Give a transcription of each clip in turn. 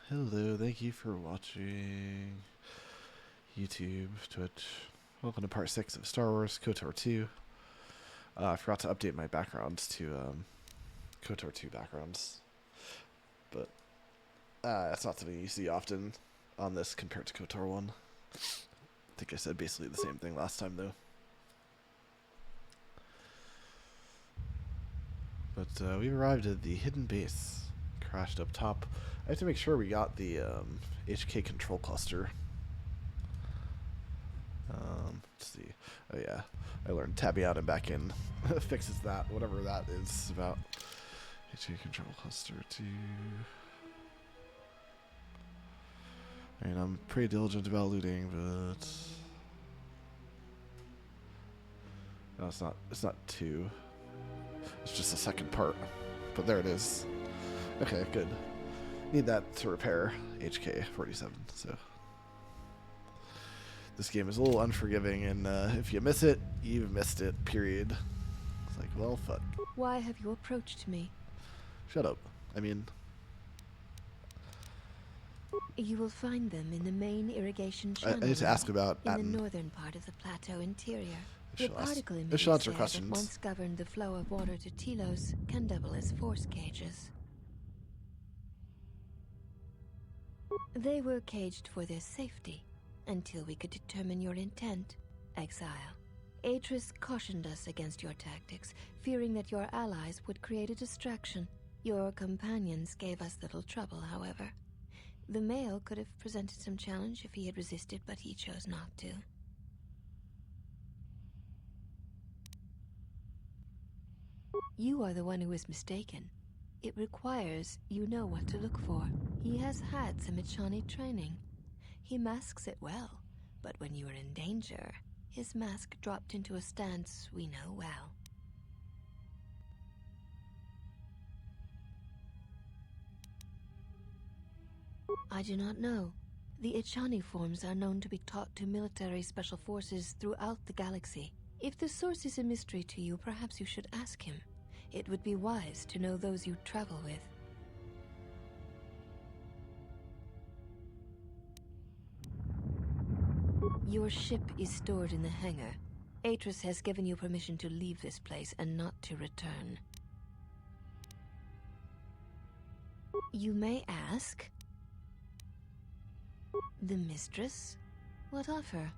Hello, thank you for watching YouTube, Twitch. Welcome to part 6 of Star Wars KotOR2. I forgot to update my backgrounds to KotOR2 backgrounds, but that's not something you see often on this compared to KotOR1. I think I said basically the same thing last time though. But we arrived at the hidden base. Crashed up top. I have to make sure we got the HK control cluster. Let's see. Oh yeah, I learned tabbing out and back in fixes that, whatever that is about. HK control cluster 2. I mean, I'm pretty diligent about looting, but no, it's not. It's not 2. It's just the second part. But there it is. Okay, good. Need that to repair HK47, so. This game is a little unforgiving, and if you miss it, you've missed it, period. It's like, well, fuck. Why have you approached me? Shut up. I mean... You will find them in the main irrigation channel. I need to ask about in the northern part of the plateau interior. The particle If she'll answer emitters questions. that once governed the flow of water to Telos can double as force cages. They were caged for their safety, until we could determine your intent, Exile. Atris cautioned us against your tactics, fearing that your allies would create a distraction. Your companions gave us little trouble, however. The male could have presented some challenge if he had resisted, but he chose not to. You are the one who is mistaken. It requires you know what to look for. He has had some Echani training. He masks it well, but when you are in danger, his mask dropped into a stance we know well. I do not know. The Echani forms are known to be taught to military special forces throughout the galaxy. If the source is a mystery to you, perhaps you should ask him. It would be wise to know those you travel with. Your ship is stored in the hangar. Atris has given you permission to leave this place and not to return. You may ask... The mistress? What of her?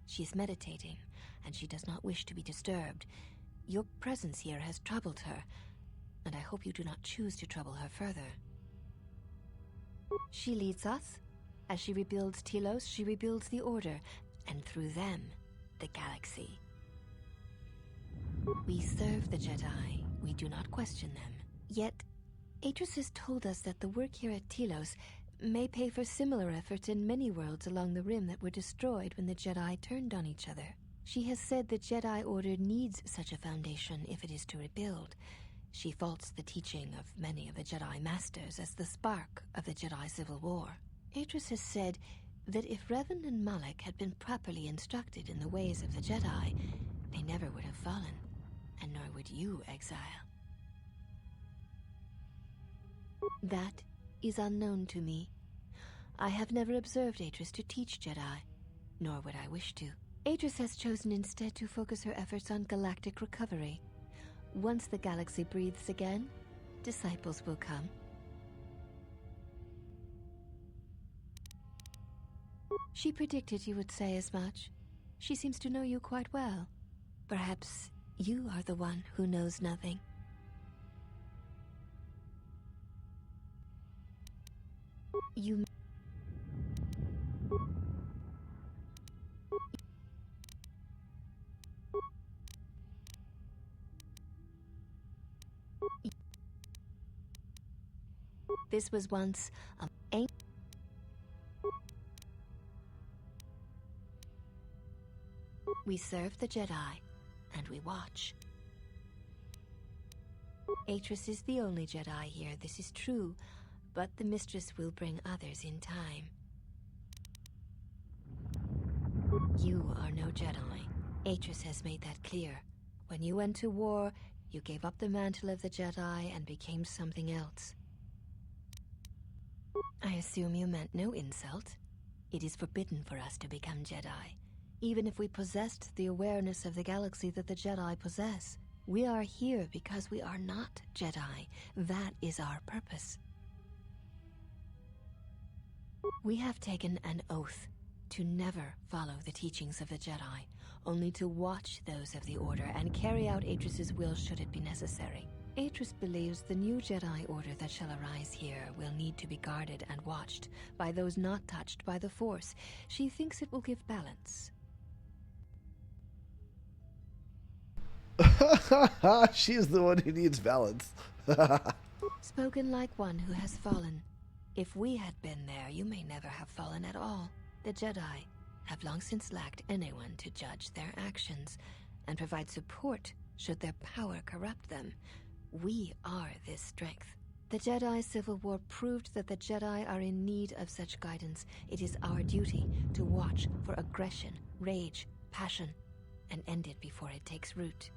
She's meditating, and she does not wish to be disturbed. Your presence here has troubled her, and I hope you do not choose to trouble her further. She leads us. As she rebuilds Telos, she rebuilds the Order, and through them, the galaxy. We serve the Jedi. We do not question them. Yet, Atris has told us that the work here at Telos may pay for similar efforts in many worlds along the Rim that were destroyed when the Jedi turned on each other. She has said the Jedi Order needs such a foundation if it is to rebuild. She faults the teaching of many of the Jedi Masters as the spark of the Jedi Civil War. Atris has said that if Revan and Malak had been properly instructed in the ways of the Jedi, they never would have fallen, and nor would you, Exile. That is unknown to me. I have never observed Atris to teach Jedi, nor would I wish to. Atris has chosen instead to focus her efforts on galactic recovery. Once the galaxy breathes again, disciples will come. She predicted you would say as much. She seems to know you quite well. Perhaps you are the one who knows nothing. You... This was once a... We serve the Jedi, and we watch. Atris is the only Jedi here, this is true, but the Mistress will bring others in time. You are no Jedi. Atris has made that clear. When you went to war, you gave up the mantle of the Jedi and became something else. I assume you meant no insult. It is forbidden for us to become Jedi, even if we possessed the awareness of the galaxy that the Jedi possess. We are here because we are not Jedi. That is our purpose. We have taken an oath to never follow the teachings of the Jedi, only to watch those of the Order and carry out Atris's will should it be necessary. Atris believes the new Jedi Order that shall arise here will need to be guarded and watched by those not touched by the Force. She thinks it will give balance. She's the one who needs balance. Spoken like one who has fallen. If we had been there, you may never have fallen at all. The Jedi have long since lacked anyone to judge their actions and provide support should their power corrupt them. We are this strength. The Jedi Civil War proved that the Jedi are in need of such guidance. It is our duty to watch for aggression, rage, passion, and end it before it takes root.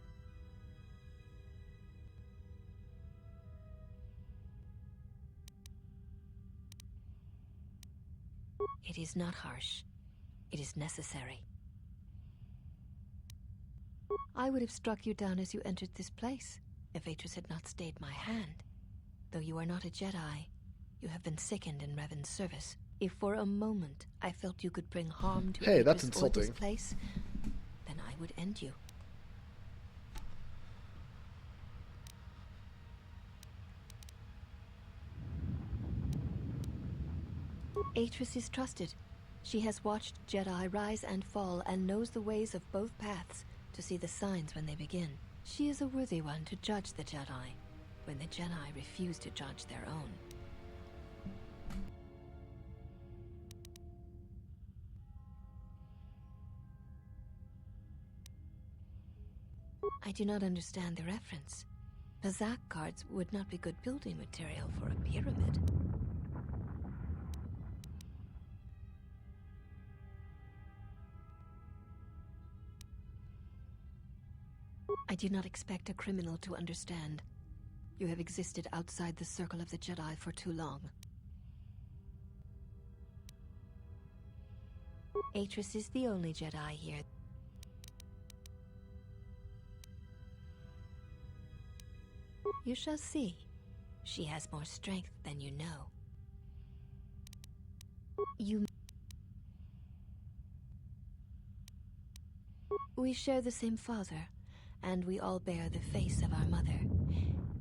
It is not harsh. It is necessary. I would have struck you down as you entered this place if Atris had not stayed my hand. Though you are not a Jedi, you have been sickened in Revan's service. If for a moment I felt you could bring harm to Hey, that's Atris or this insulting. place, then I would end you. Atris is trusted. She has watched Jedi rise and fall and knows the ways of both paths to see the signs when they begin. She is a worthy one to judge the Jedi when the Jedi refuse to judge their own. I do not understand the reference. Pazak cards would not be good building material for a pyramid. I do not expect a criminal to understand. You have existed outside the circle of the Jedi for too long. Atris is the only Jedi here. You shall see. She has more strength than you know. We share the same father, and we all bear the face of our mother.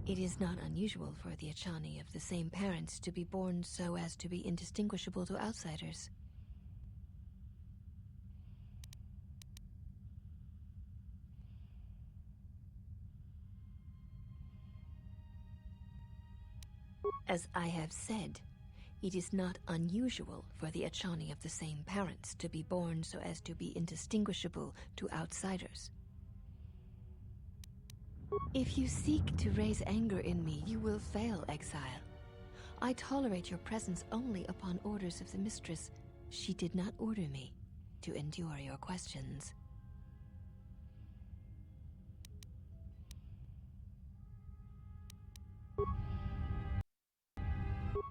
It is not unusual for the Achani of the same parents to be born so as to be indistinguishable to outsiders. As I have said, it is not unusual for the Achani of the same parents to be born so as to be indistinguishable to outsiders. If you seek to raise anger in me, you will fail, exile. I tolerate your presence only upon orders of the mistress. She did not order me to endure your questions.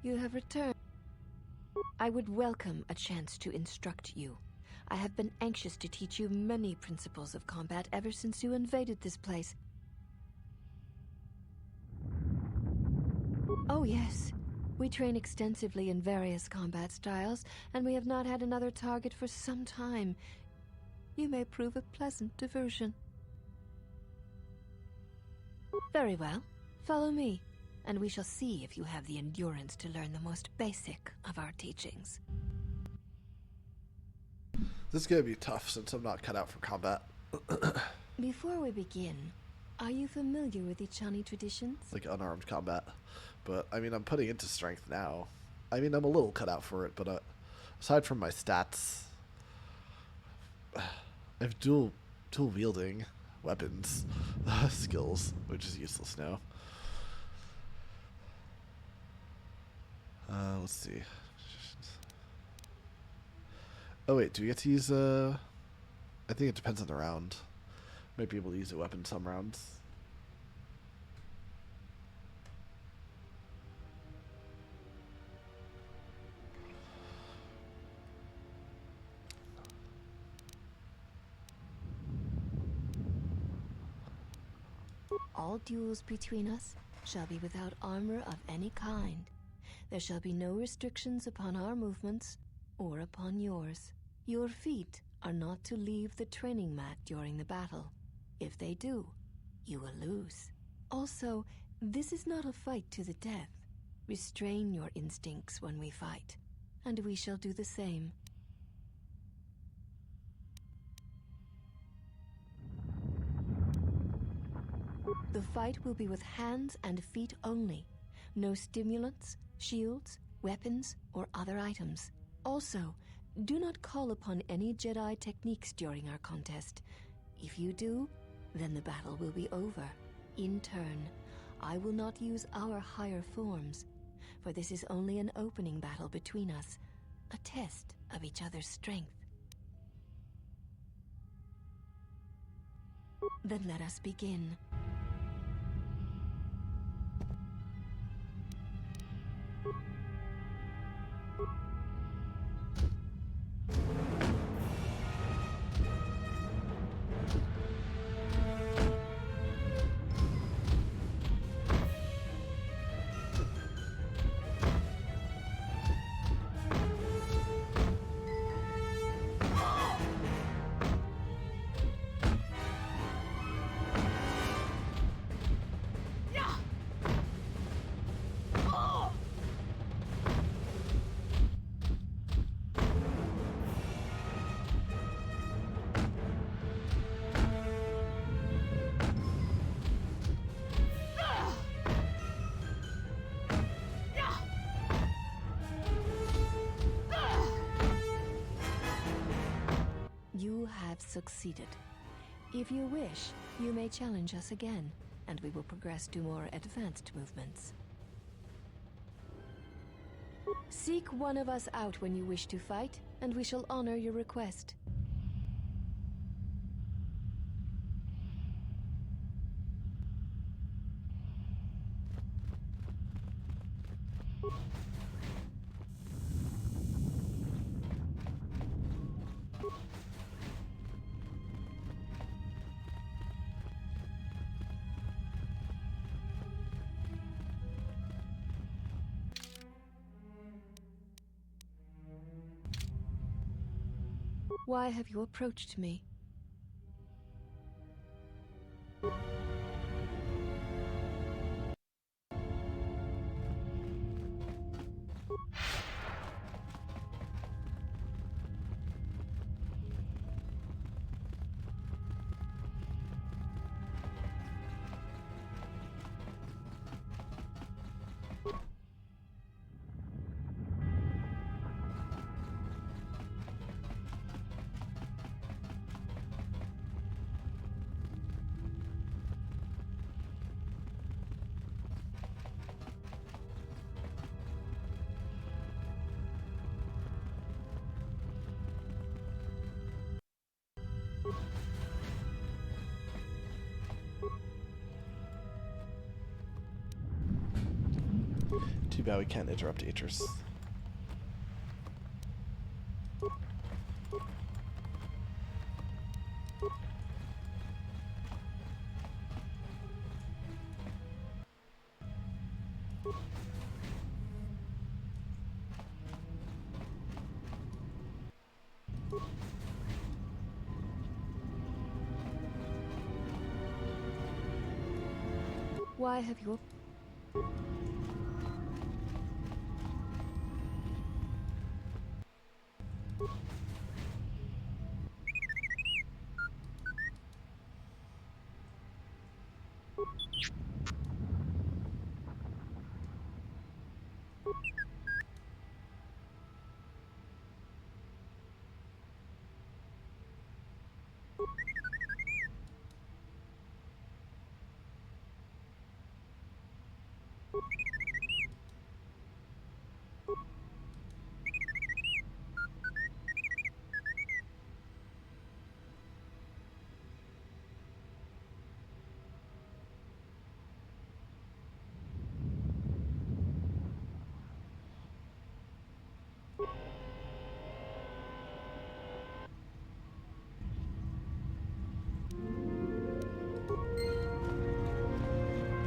You have returned. I would welcome a chance to instruct you. I have been anxious to teach you many principles of combat ever since you invaded this place. Oh yes, we train extensively in various combat styles, and we have not had another target for some time. You may prove a pleasant diversion. Very well, follow me, and we shall see if you have the endurance to learn the most basic of our teachings. This is going to be tough since I'm not cut out for combat. Before we begin, are you familiar with Ichani traditions? Like unarmed combat. But, I mean, I'm putting into strength now. I mean, I'm a little cut out for it, but aside from my stats, I have dual wielding weapons skills, which is useless now. Let's see. Oh wait, do we get to use I think it depends on the round. Might be able to use a weapon some rounds. All duels between us shall be without armor of any kind. There shall be no restrictions upon our movements or upon yours. Your feet are not to leave the training mat during the battle. If they do, you will lose. Also, this is not a fight to the death. Restrain your instincts when we fight, and we shall do the same. The fight will be with hands and feet only. No stimulants, shields, weapons, or other items. Also, do not call upon any Jedi techniques during our contest. If you do, then the battle will be over. In turn, I will not use our higher forms, for this is only an opening battle between us, a test of each other's strength. Then let us begin. You have succeeded. If you wish, you may challenge us again, and we will progress to more advanced movements. Seek one of us out when you wish to fight, and we shall honor your request. Why have you approached me? Too bad we can't interrupt Atris. Why have you...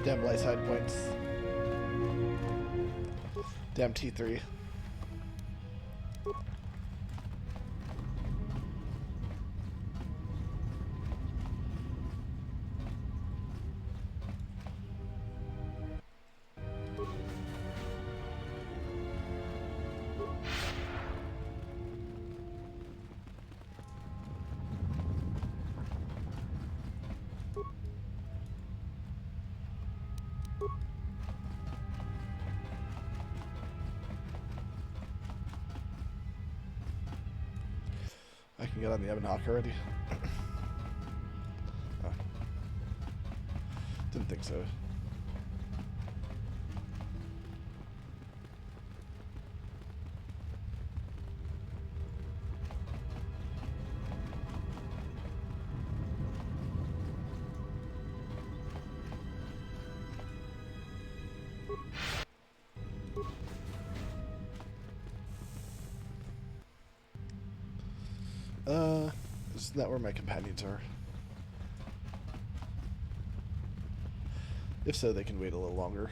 Damn light side points. Damn T3. I can get on the Ebon Hawk already. Oh. Didn't think so. Isn't that where my companions are? If so, they can wait a little longer.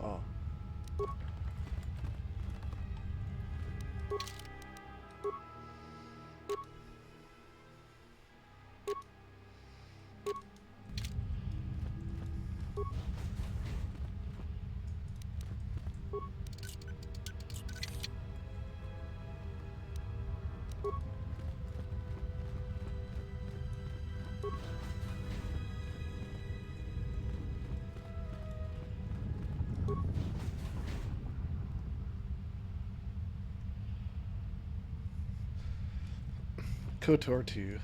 Oh. KotOR2.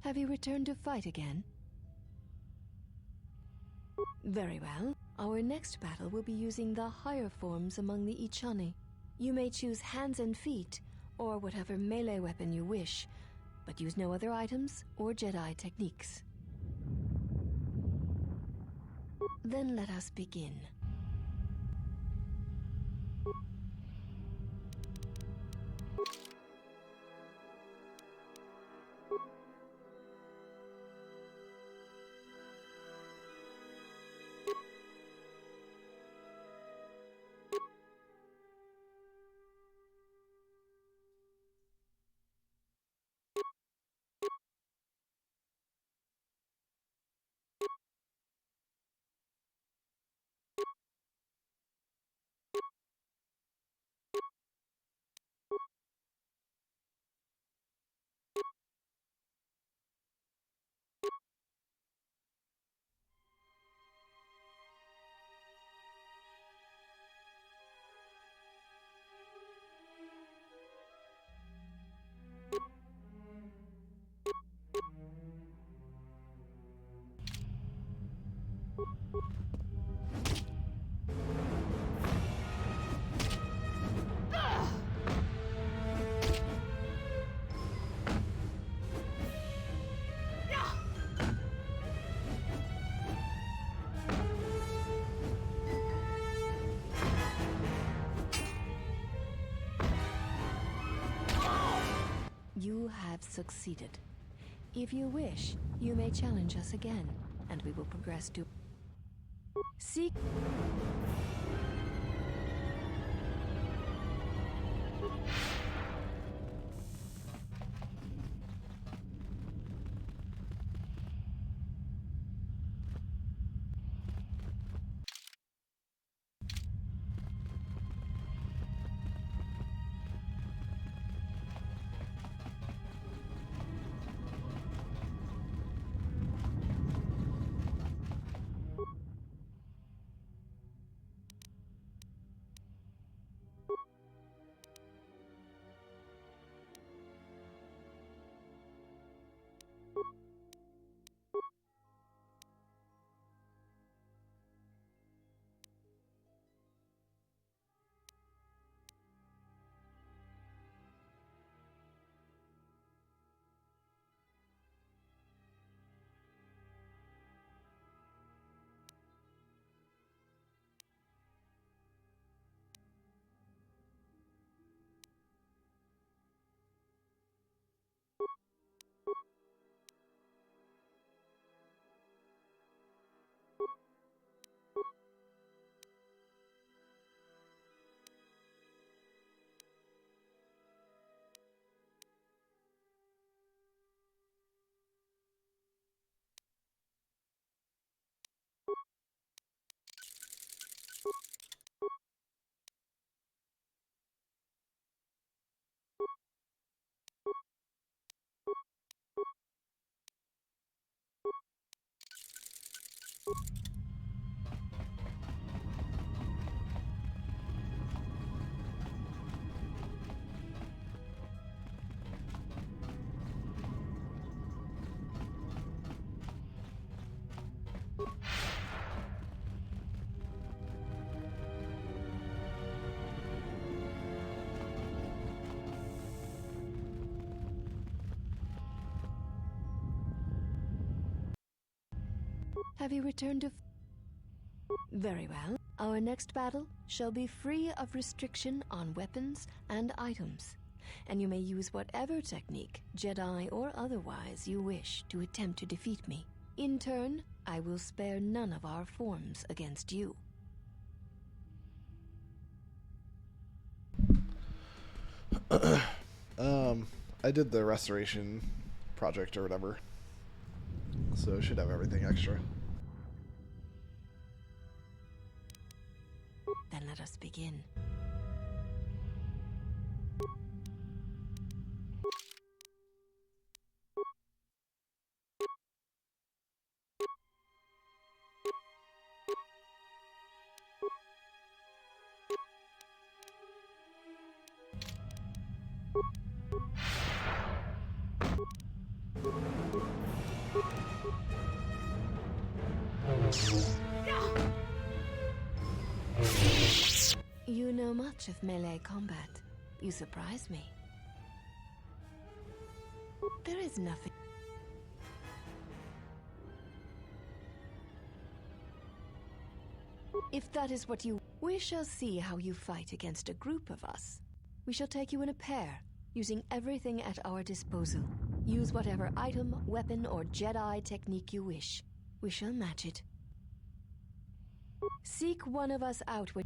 Have you returned to fight again? Very well. Our next battle will be using the higher forms among the Ichani. You may choose hands and feet, or whatever melee weapon you wish, but use no other items or Jedi techniques. Then let us begin. You have succeeded. If you wish, you may challenge us again, and we will progress to... Seek... Have you returned to... Very well. Our next battle shall be free of restriction on weapons and items, and you may use whatever technique, Jedi or otherwise, you wish to attempt to defeat me. In turn, I will spare none of our forms against you. I did the restoration project or whatever, so I should have everything extra. Then let us begin. You know much of melee combat. You surprise me. There is nothing... If that is what you... We shall see how you fight against a group of us. We shall take you in a pair, using everything at our disposal. Use whatever item, weapon, or Jedi technique you wish. We shall match it. Seek one of us out when...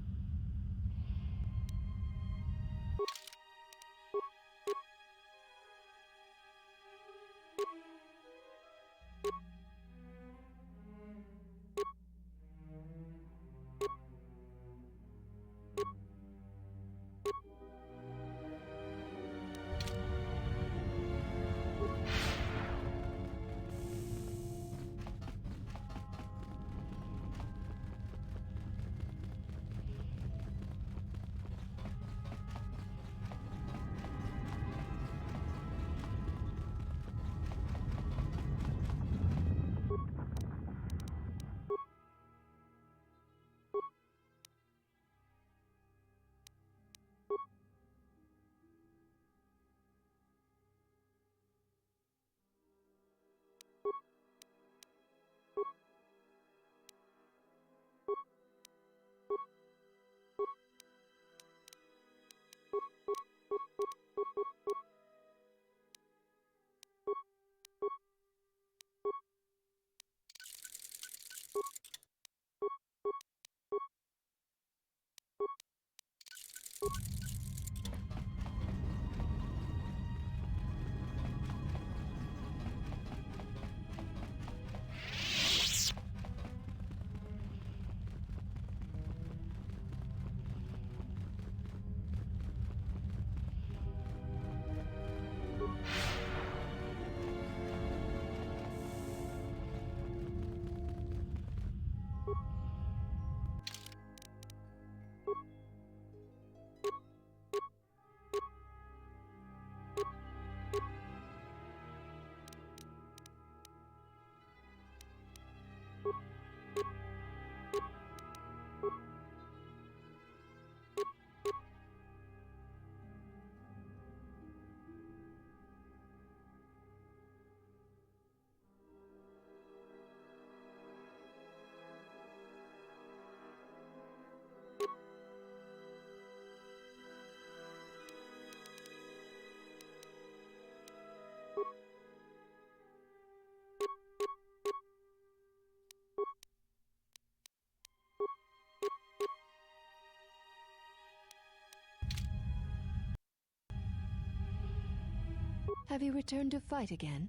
Have you returned to fight again?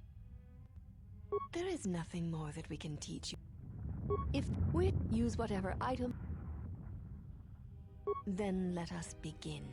There is nothing more that we can teach you. If we use whatever item, then let us begin.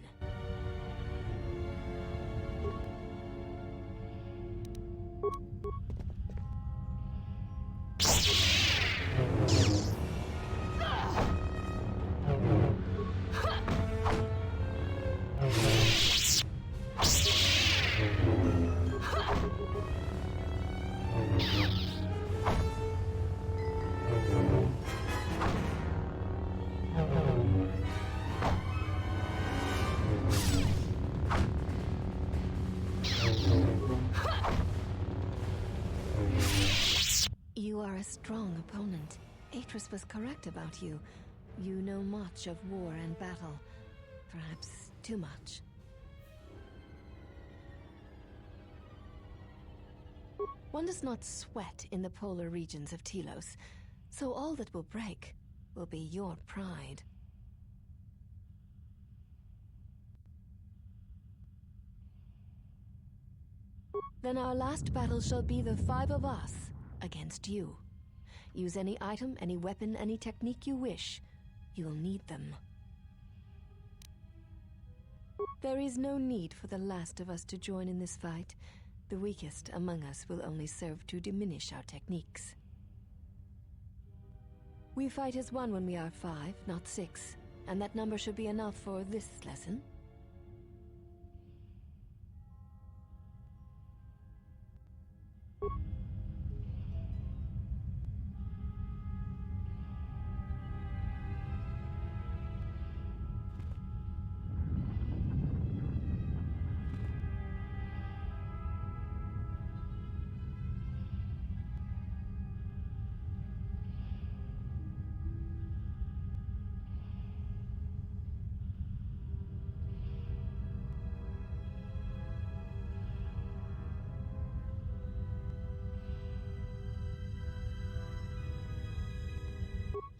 You are a strong opponent. Atris was correct about you. You know much of war and battle. Perhaps too much. One does not sweat in the polar regions of Telos, so all that will break will be your pride. Then our last battle shall be the 5 of us against you. Use any item, any weapon, any technique you wish. You will need them. There is no need for the last of us to join in this fight. The weakest among us will only serve to diminish our techniques. We fight as one when we are 5, not 6, and that number should be enough for this lesson.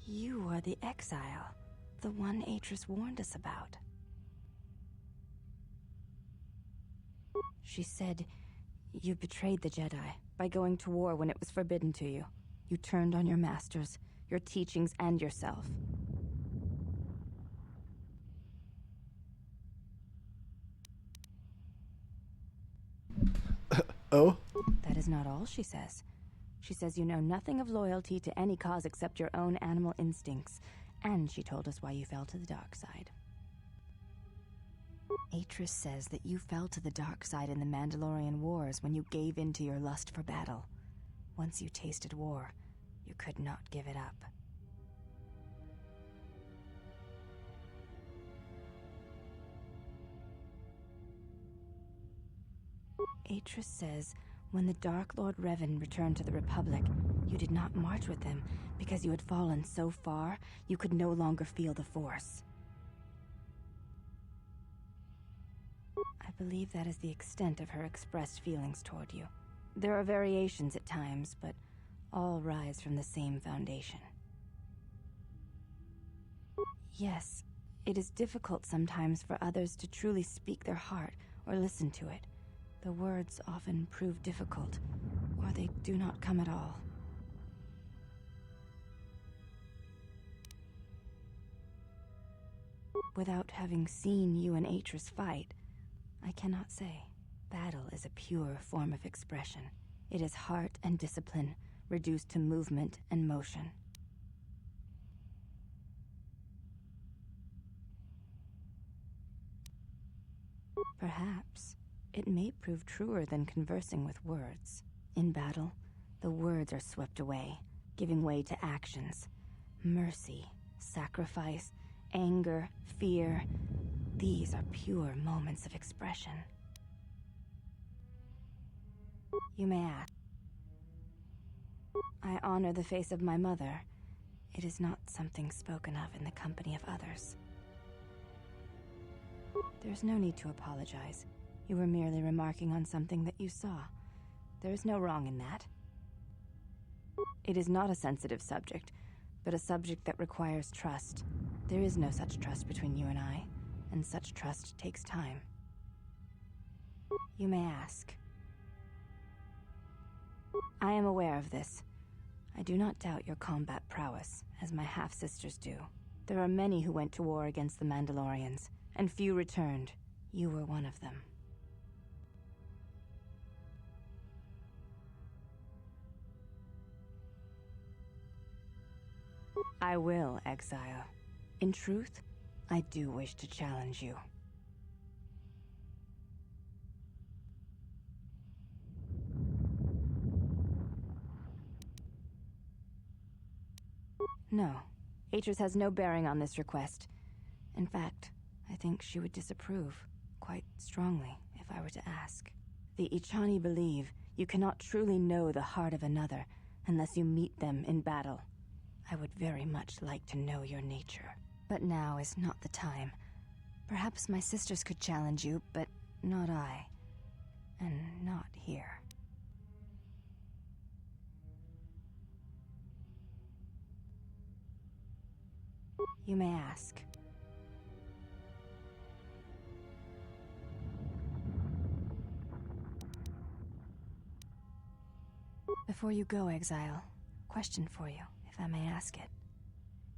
You are the exile, the one Atris warned us about. She said you betrayed the Jedi by going to war when it was forbidden to you. You turned on your masters, your teachings, and yourself. Oh? That is not all she says. She says you know nothing of loyalty to any cause except your own animal instincts, and she told us why you fell to the dark side. Atris says that you fell to the dark side in the Mandalorian Wars when you gave in to your lust for battle. Once you tasted war, you could not give it up. Atris says when the Dark Lord Revan returned to the Republic, you did not march with him because you had fallen so far you could no longer feel the Force. I believe that is the extent of her expressed feelings toward you. There are variations at times, but all rise from the same foundation. Yes, it is difficult sometimes for others to truly speak their heart or listen to it. The words often prove difficult, or they do not come at all. Without having seen you and Atris fight, I cannot say. Battle is a pure form of expression. It is heart and discipline, reduced to movement and motion. Perhaps it may prove truer than conversing with words. In battle, the words are swept away, giving way to actions. Mercy, sacrifice, anger, fear. These are pure moments of expression. You may ask. I honor the face of my mother. It is not something spoken of in the company of others. There's no need to apologize. You were merely remarking on something that you saw. There is no wrong in that. It is not a sensitive subject, but a subject that requires trust. There is no such trust between you and I, and such trust takes time. You may ask, I am aware of this. I do not doubt your combat prowess, as my half-sisters do. There are many who went to war against the Mandalorians, and few returned. You were one of them. I will, Exile. In truth, I do wish to challenge you. No. Atris has no bearing on this request. In fact, I think she would disapprove, quite strongly, if I were to ask. The Ichani believe you cannot truly know the heart of another unless you meet them in battle. I would very much like to know your nature. But now is not the time. Perhaps my sisters could challenge you, but not I. And not here. You may ask. Before you go, Exile, question for you, if I may ask it.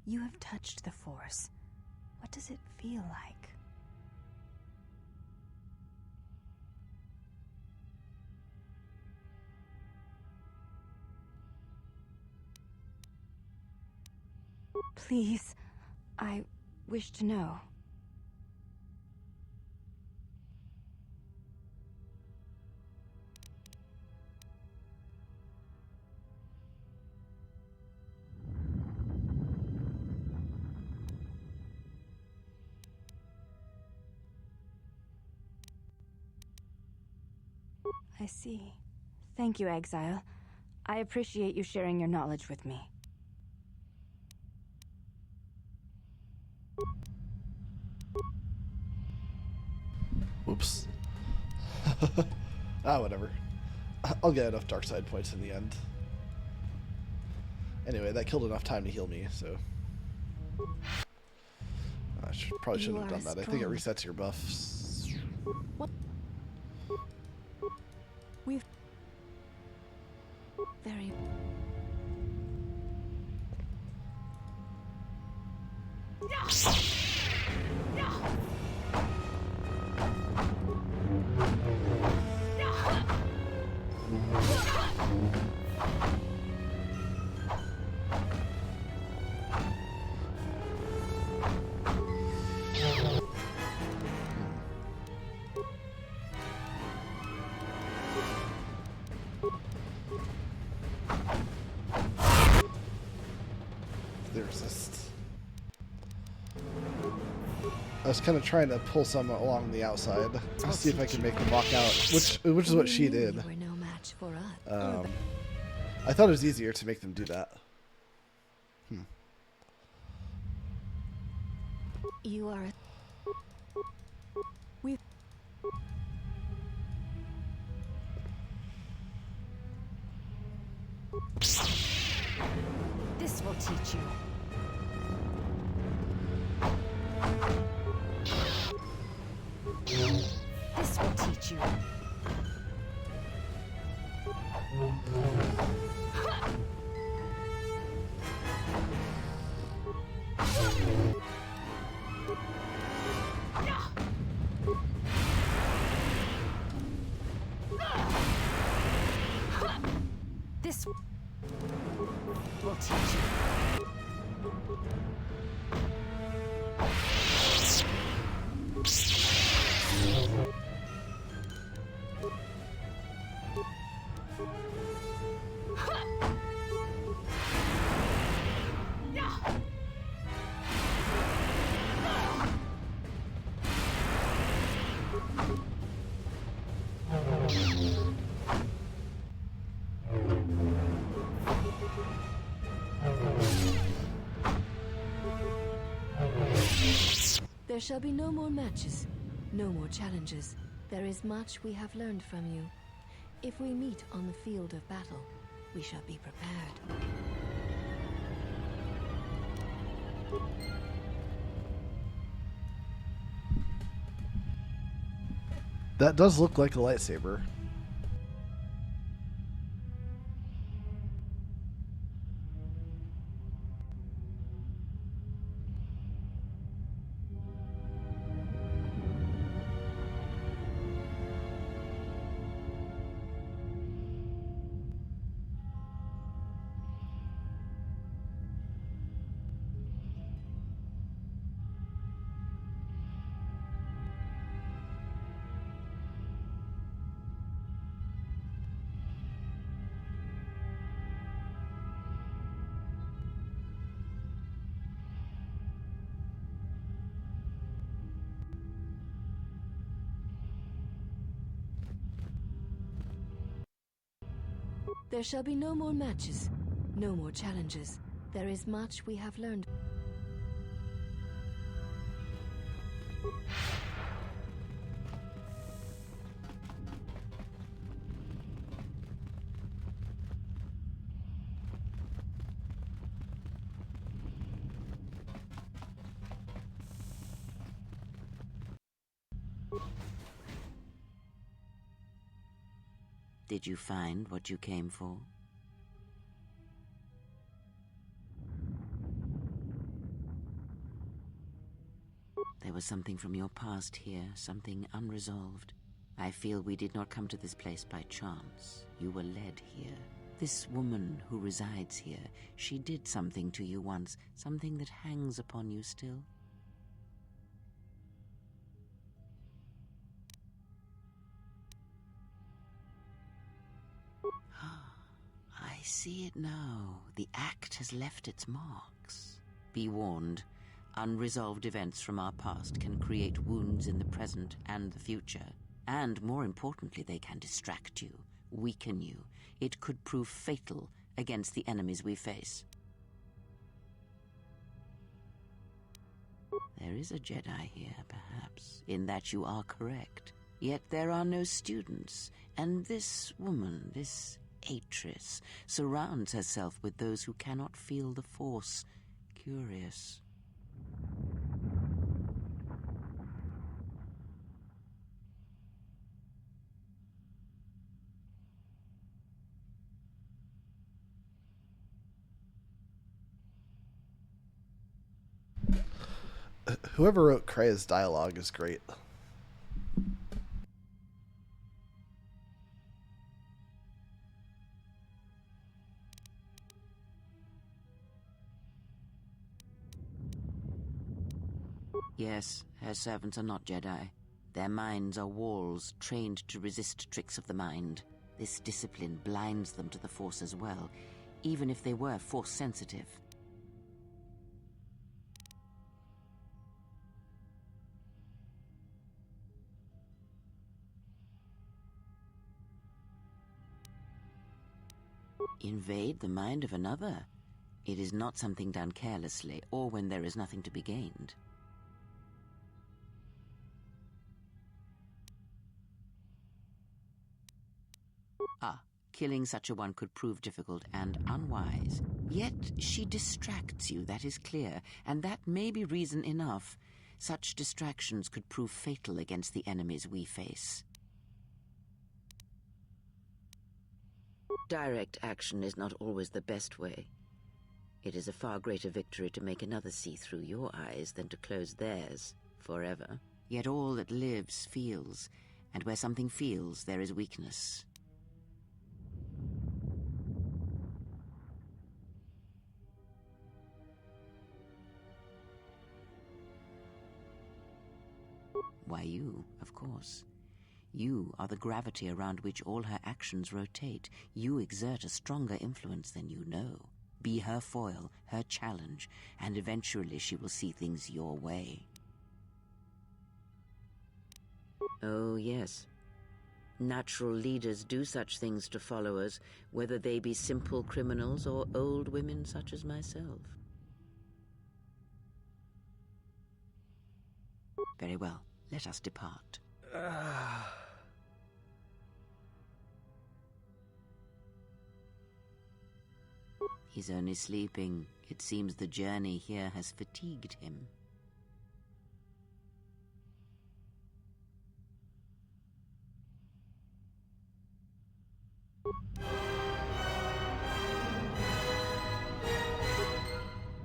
You have touched the Force. What does it feel like? Please, I wish to know. I see. Thank you, Exile. I appreciate you sharing your knowledge with me. Oops. Whatever. I'll get enough dark side points in the end. Anyway, that killed enough time to heal me, so... I probably shouldn't have done that. I think it resets your buffs. What? We've... Very... They resist. I was kind of trying to pull some along the outside to see if I could make them walk out, which is what she did. You were no match for us. I thought it was easier to make them do that. You are a... We... This will teach you. This will teach you. This will teach you. There shall be no more matches, no more challenges. There is much we have learned from you. If we meet on the field of battle, we shall be prepared. That does look like a lightsaber. There shall be no more matches, no more challenges. There is much we have learned. Did you find what you came for? There was something from your past here, something unresolved. I feel we did not come to this place by chance. You were led here. This woman who resides here, she did something to you once, something that hangs upon you still. I see it now. The act has left its marks. Be warned, unresolved events from our past can create wounds in the present and the future. And more importantly, they can distract you, weaken you. It could prove fatal against the enemies we face. There is a Jedi here, perhaps, in that you are correct. Yet there are no students, and this woman, this Atris, surrounds herself with those who cannot feel the Force. Curious. Whoever wrote Krea's dialogue is great. Yes, her servants are not Jedi. Their minds are walls trained to resist tricks of the mind. This discipline blinds them to the Force as well, even if they were Force-sensitive. Invade the mind of another? It is not something done carelessly, or when there is nothing to be gained. Killing such a one could prove difficult and unwise. Yet she distracts you, that is clear, and that may be reason enough. Such distractions could prove fatal against the enemies we face. Direct action is not always the best way. It is a far greater victory to make another see through your eyes than to close theirs forever. Yet all that lives feels, and where something feels, there is weakness. Why, you, of course. You are the gravity around which all her actions rotate. You exert a stronger influence than you know. Be her foil, her challenge, and eventually she will see things your way. Oh, yes. Natural leaders do such things to followers, whether they be simple criminals or old women such as myself. Very well. Let us depart. He's only sleeping. It seems the journey here has fatigued him.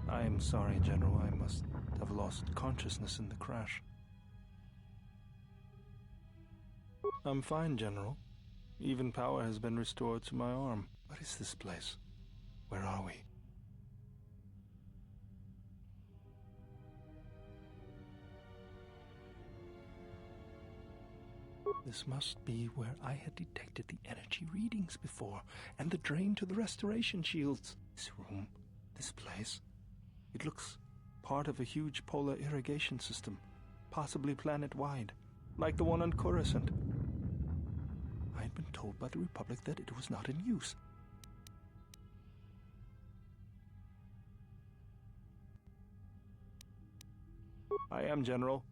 I am sorry, General. I must have lost consciousness in the crash. I'm fine, General. Even power has been restored to my arm. What is this place? Where are we? This must be where I had detected the energy readings before, and the drain to the restoration shields. This room, this place, it looks part of a huge polar irrigation system, possibly planet-wide, like the one on Coruscant. I had been told by the Republic that it was not in use. I am, General.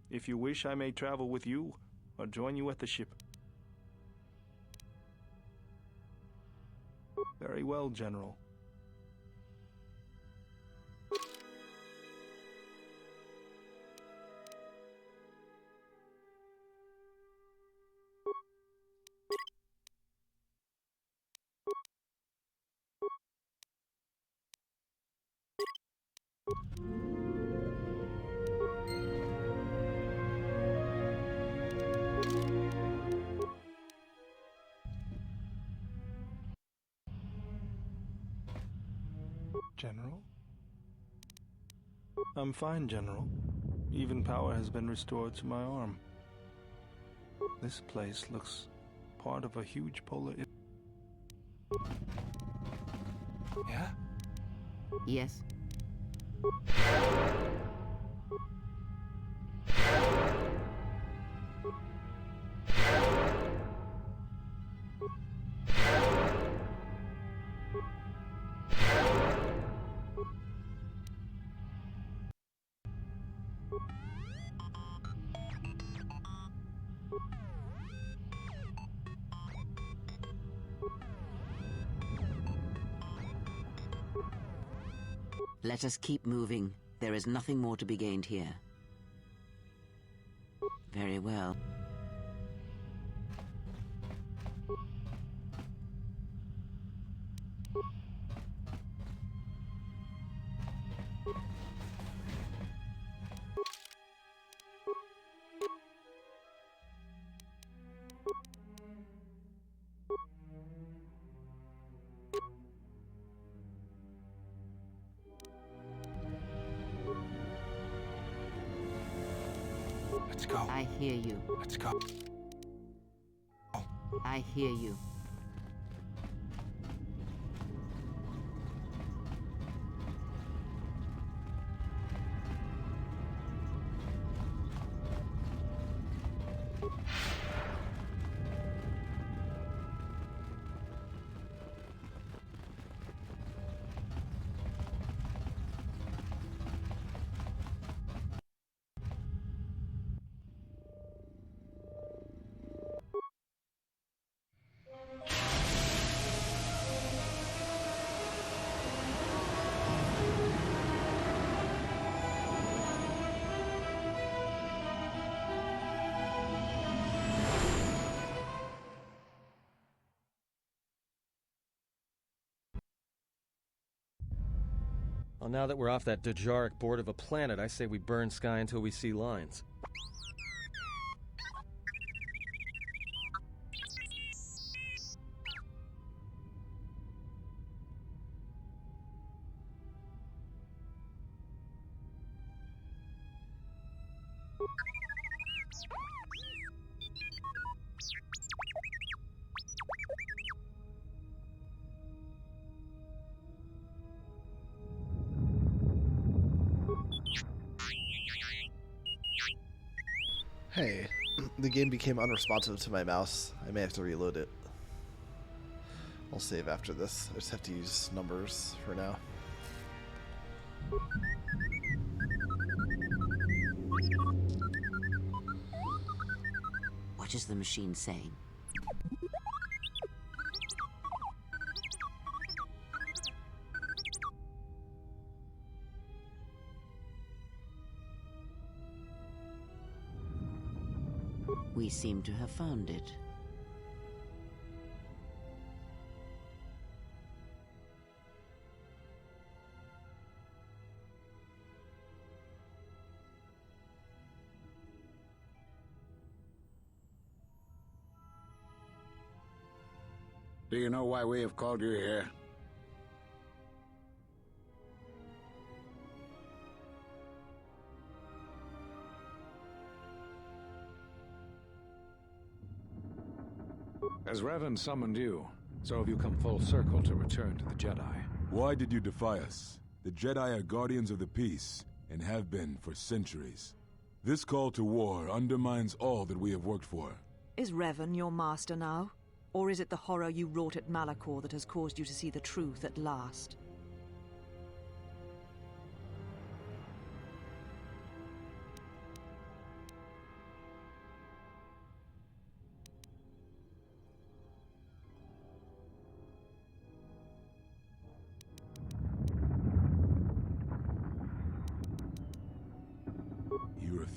If you wish, I may travel with you, or join you at the ship. Very well, General. General? I'm fine, General. Even power has been restored to my arm. This place looks part of a huge polar... Yeah? Yes? Let us keep moving. There is nothing more to be gained here. Very well. Let's go. I hear you. Let's go. I hear you. Well, now that we're off that Dejaric board of a planet, I say we burn sky until we see lines. Hey, the game became unresponsive to my mouse. I may have to reload it. I'll save after this. I just have to use numbers for now. What is the machine saying? We seem to have found it. Do you know why we have called you here? As Revan summoned you, so have you come full circle to return to the Jedi. Why did you defy us? The Jedi are guardians of the peace, and have been for centuries. This call to war undermines all that we have worked for. Is Revan your master now? Or is it the horror you wrought at Malachor that has caused you to see the truth at last?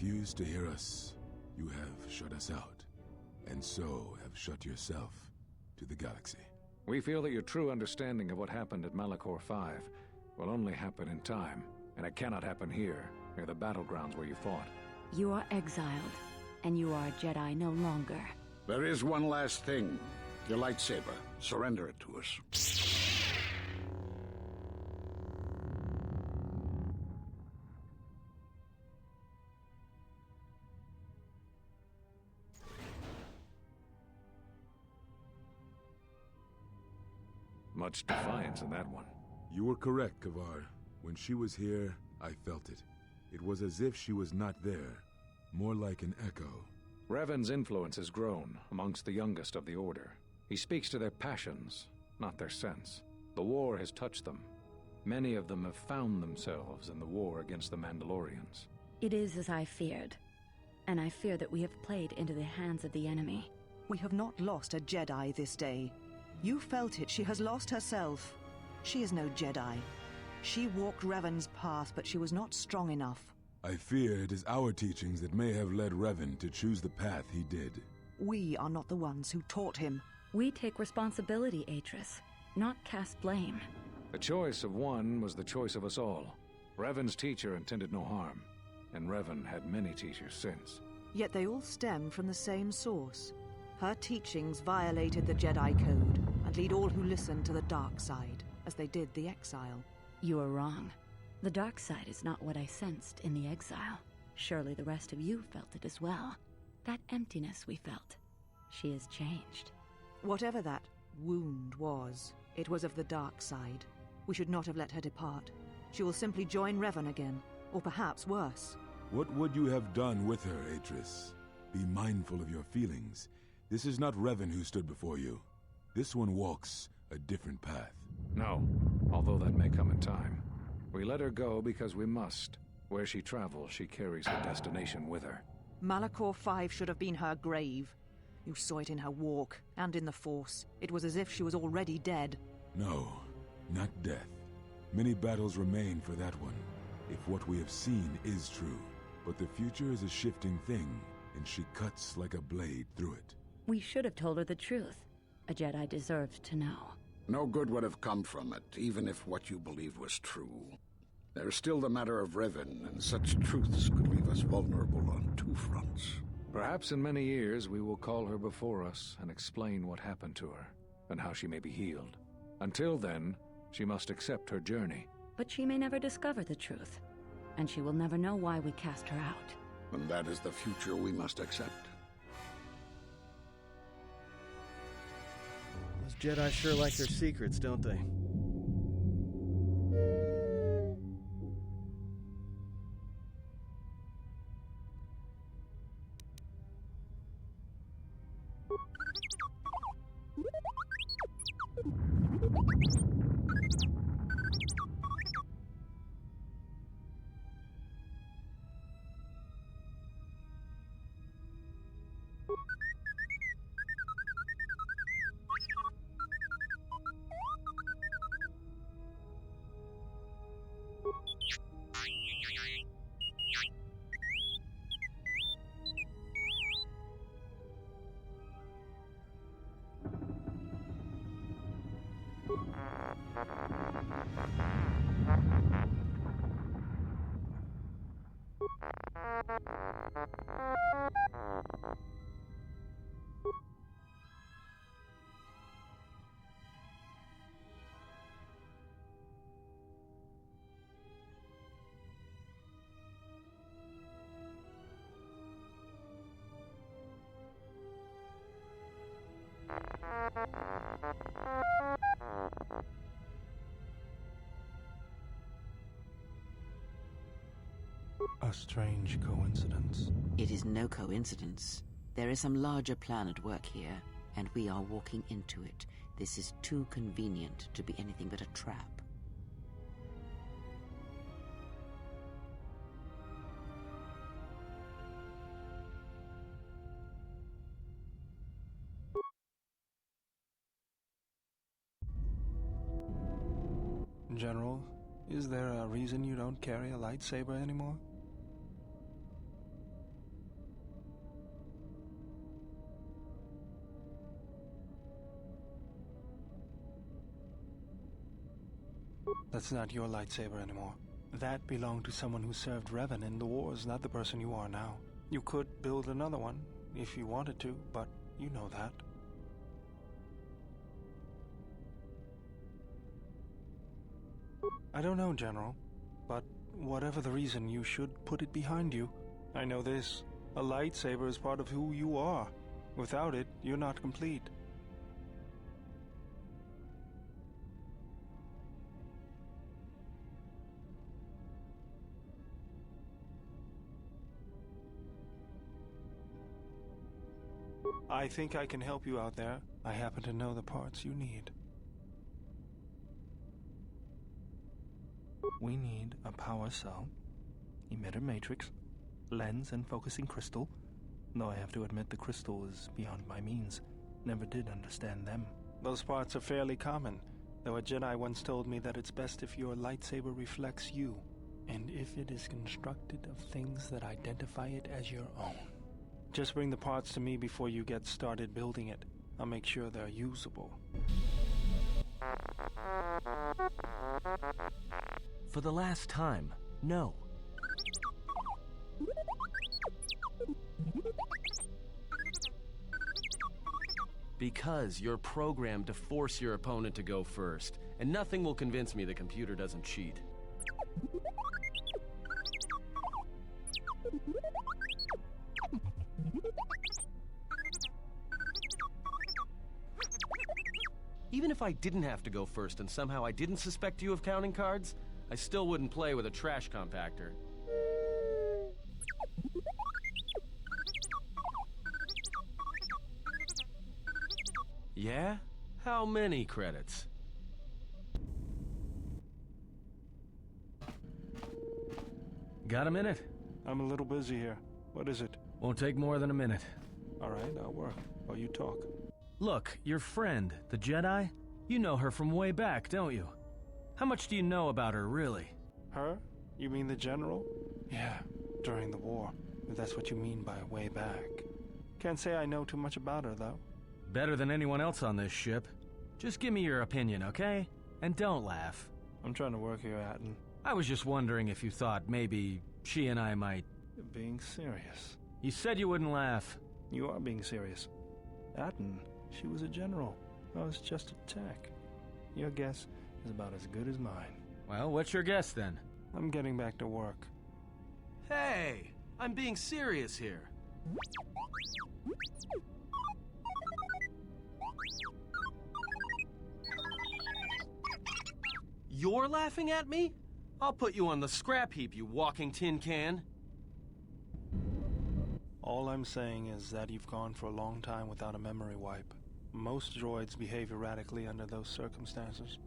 refuse to hear us, you have shut us out, and so have shut yourself to the galaxy. We feel that your true understanding of what happened at Malachor 5 will only happen in time, and it cannot happen here, near the battlegrounds where you fought. You are exiled, and you are a Jedi no longer. There is one last thing. Your lightsaber. Surrender it to us. Much defiance in that one. You were correct, Kavar. When she was here, I felt it. It was as if she was not there, more like an echo. Revan's influence has grown amongst the youngest of the Order. He speaks to their passions, not their sense. The war has touched them. Many of them have found themselves in the war against the Mandalorians. It is as I feared, and I fear that we have played into the hands of the enemy. We have not lost a Jedi this day. You felt it. She has lost herself. She is no Jedi. She walked Revan's path, but she was not strong enough. I fear it is our teachings that may have led Revan to choose the path he did. We are not the ones who taught him. We take responsibility, Atris, not cast blame. The choice of one was the choice of us all. Revan's teacher intended no harm, and Revan had many teachers since. Yet they all stem from the same source. Her teachings violated the Jedi Code and lead all who listen to the dark side, as they did the exile. You are wrong. The dark side is not what I sensed in the exile. Surely the rest of you felt it as well. That emptiness we felt. She has changed. Whatever that wound was, it was of the dark side. We should not have let her depart. She will simply join Revan again, or perhaps worse. What would you have done with her, Atris? Be mindful of your feelings. This is not Revan who stood before you. This one walks a different path. No, although that may come in time. We let her go because we must. Where she travels, she carries her destination with her. Malachor 5 should have been her grave. You saw it in her walk, and in the Force. It was as if she was already dead. No, not death. Many battles remain for that one, if what we have seen is true. But the future is a shifting thing, and she cuts like a blade through it. We should have told her the truth. A Jedi deserved to know. No good would have come from it, even if what you believed was true. There's still the matter of Revan, and such truths could leave us vulnerable on two fronts. Perhaps in many years we will call her before us and explain what happened to her, and how she may be healed. Until then, she must accept her journey. But she may never discover the truth, and she will never know why we cast her out. And that is the future we must accept. Those Jedi sure like their secrets, don't they? A strange coincidence. It is no coincidence. There is some larger plan at work here, and we are walking into it. This is too convenient to be anything but a trap. General, is there a reason you don't carry a lightsaber anymore? That's not your lightsaber anymore. That belonged to someone who served Revan in the wars, not the person you are now. You could build another one, if you wanted to, but you know that. I don't know, General, but whatever the reason, you should put it behind you. I know this. A lightsaber is part of who you are. Without it, you're not complete. I think I can help you out there. I happen to know the parts you need. We need a power cell, emitter matrix, lens and focusing crystal, though I have to admit the crystal is beyond my means. Never did understand them. Those parts are fairly common, though a Jedi once told me that it's best if your lightsaber reflects you, and if it is constructed of things that identify it as your own. Just bring the parts to me before you get started building it. I'll make sure they're usable. For the last time, no. Because you're programmed to force your opponent to go first, and nothing will convince me the computer doesn't cheat. Even if I didn't have to go first and somehow I didn't suspect you of counting cards, I still wouldn't play with a trash compactor. Yeah? How many credits? Got a minute? I'm a little busy here. What is it? Won't take more than a minute. All right, I'll work while you talk. Look, your friend, the Jedi, you know her from way back, don't you? How much do you know about her, really? Her? You mean the General? Yeah, during the war, if that's what you mean by way back. Can't say I know too much about her, though. Better than anyone else on this ship. Just give me your opinion, okay? And don't laugh. I'm trying to work here, Atten. I was just wondering if you thought maybe she and I might... You're being serious. You said you wouldn't laugh. You are being serious. Atten, she was a general. I was just a tech. Your guess is about as good as mine. Well, what's your guess then? I'm getting back to work. Hey, I'm being serious here. You're laughing at me? I'll put you on the scrap heap, you walking tin can. All I'm saying is that you've gone for a long time without a memory wipe. Most droids behave erratically under those circumstances.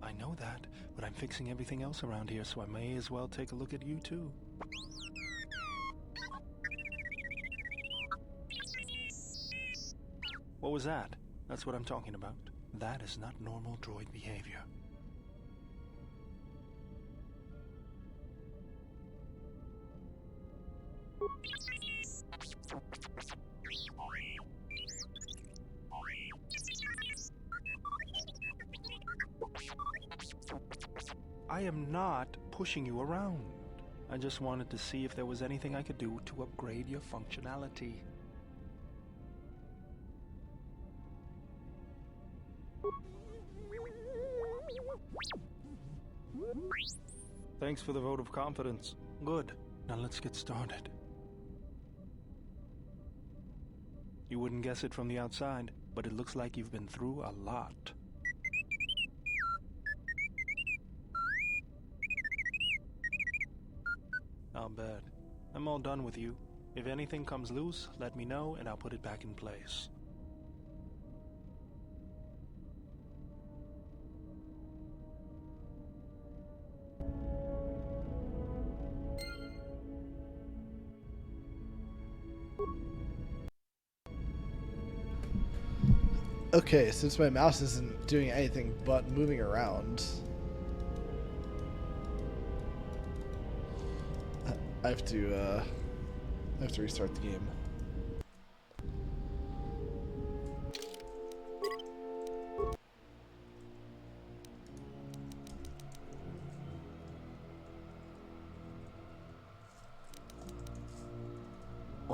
I know that, but I'm fixing everything else around here, so I may as well take a look at you too. What was that? That's what I'm talking about. That is not normal droid behavior. I am not pushing you around. I just wanted to see if there was anything I could do to upgrade your functionality. Thanks for the vote of confidence. Good. Now let's get started. You wouldn't guess it from the outside, but it looks like you've been through a lot. I'll bet. I'm all done with you. If anything comes loose, let me know and I'll put it back in place. Okay, since my mouse isn't doing anything but moving around, I have to restart the game.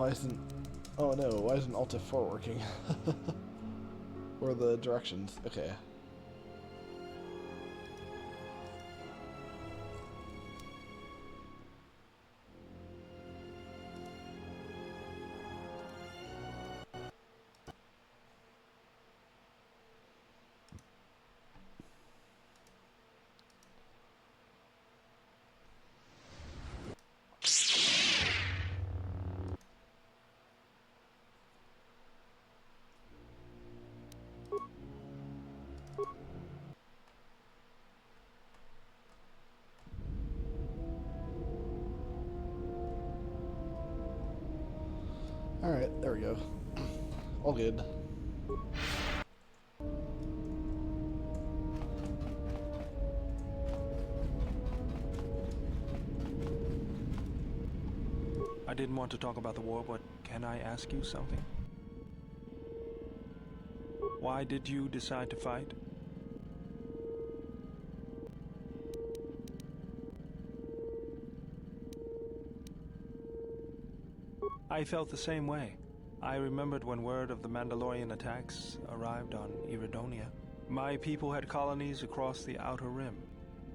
Why isn't... Oh no, why isn't Alt F4 working? Or the directions? Okay. Alright, there we go. All good. I didn't want to talk about the war, but can I ask you something? Why did you decide to fight? I felt the same way. I remembered when word of the Mandalorian attacks arrived on Iridonia. My people had colonies across the Outer Rim.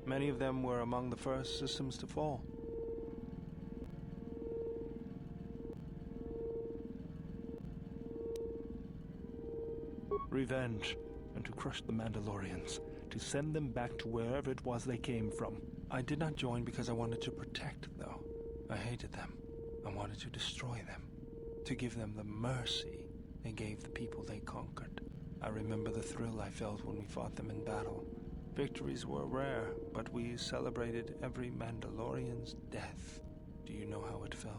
Many of them were among the first systems to fall. Revenge, and to crush the Mandalorians, to send them back to wherever it was they came from. I did not join because I wanted to protect, though. I hated them. I wanted to destroy them, to give them the mercy they gave the people they conquered. I remember the thrill I felt when we fought them in battle. Victories were rare, but we celebrated every Mandalorian's death. Do you know how it felt?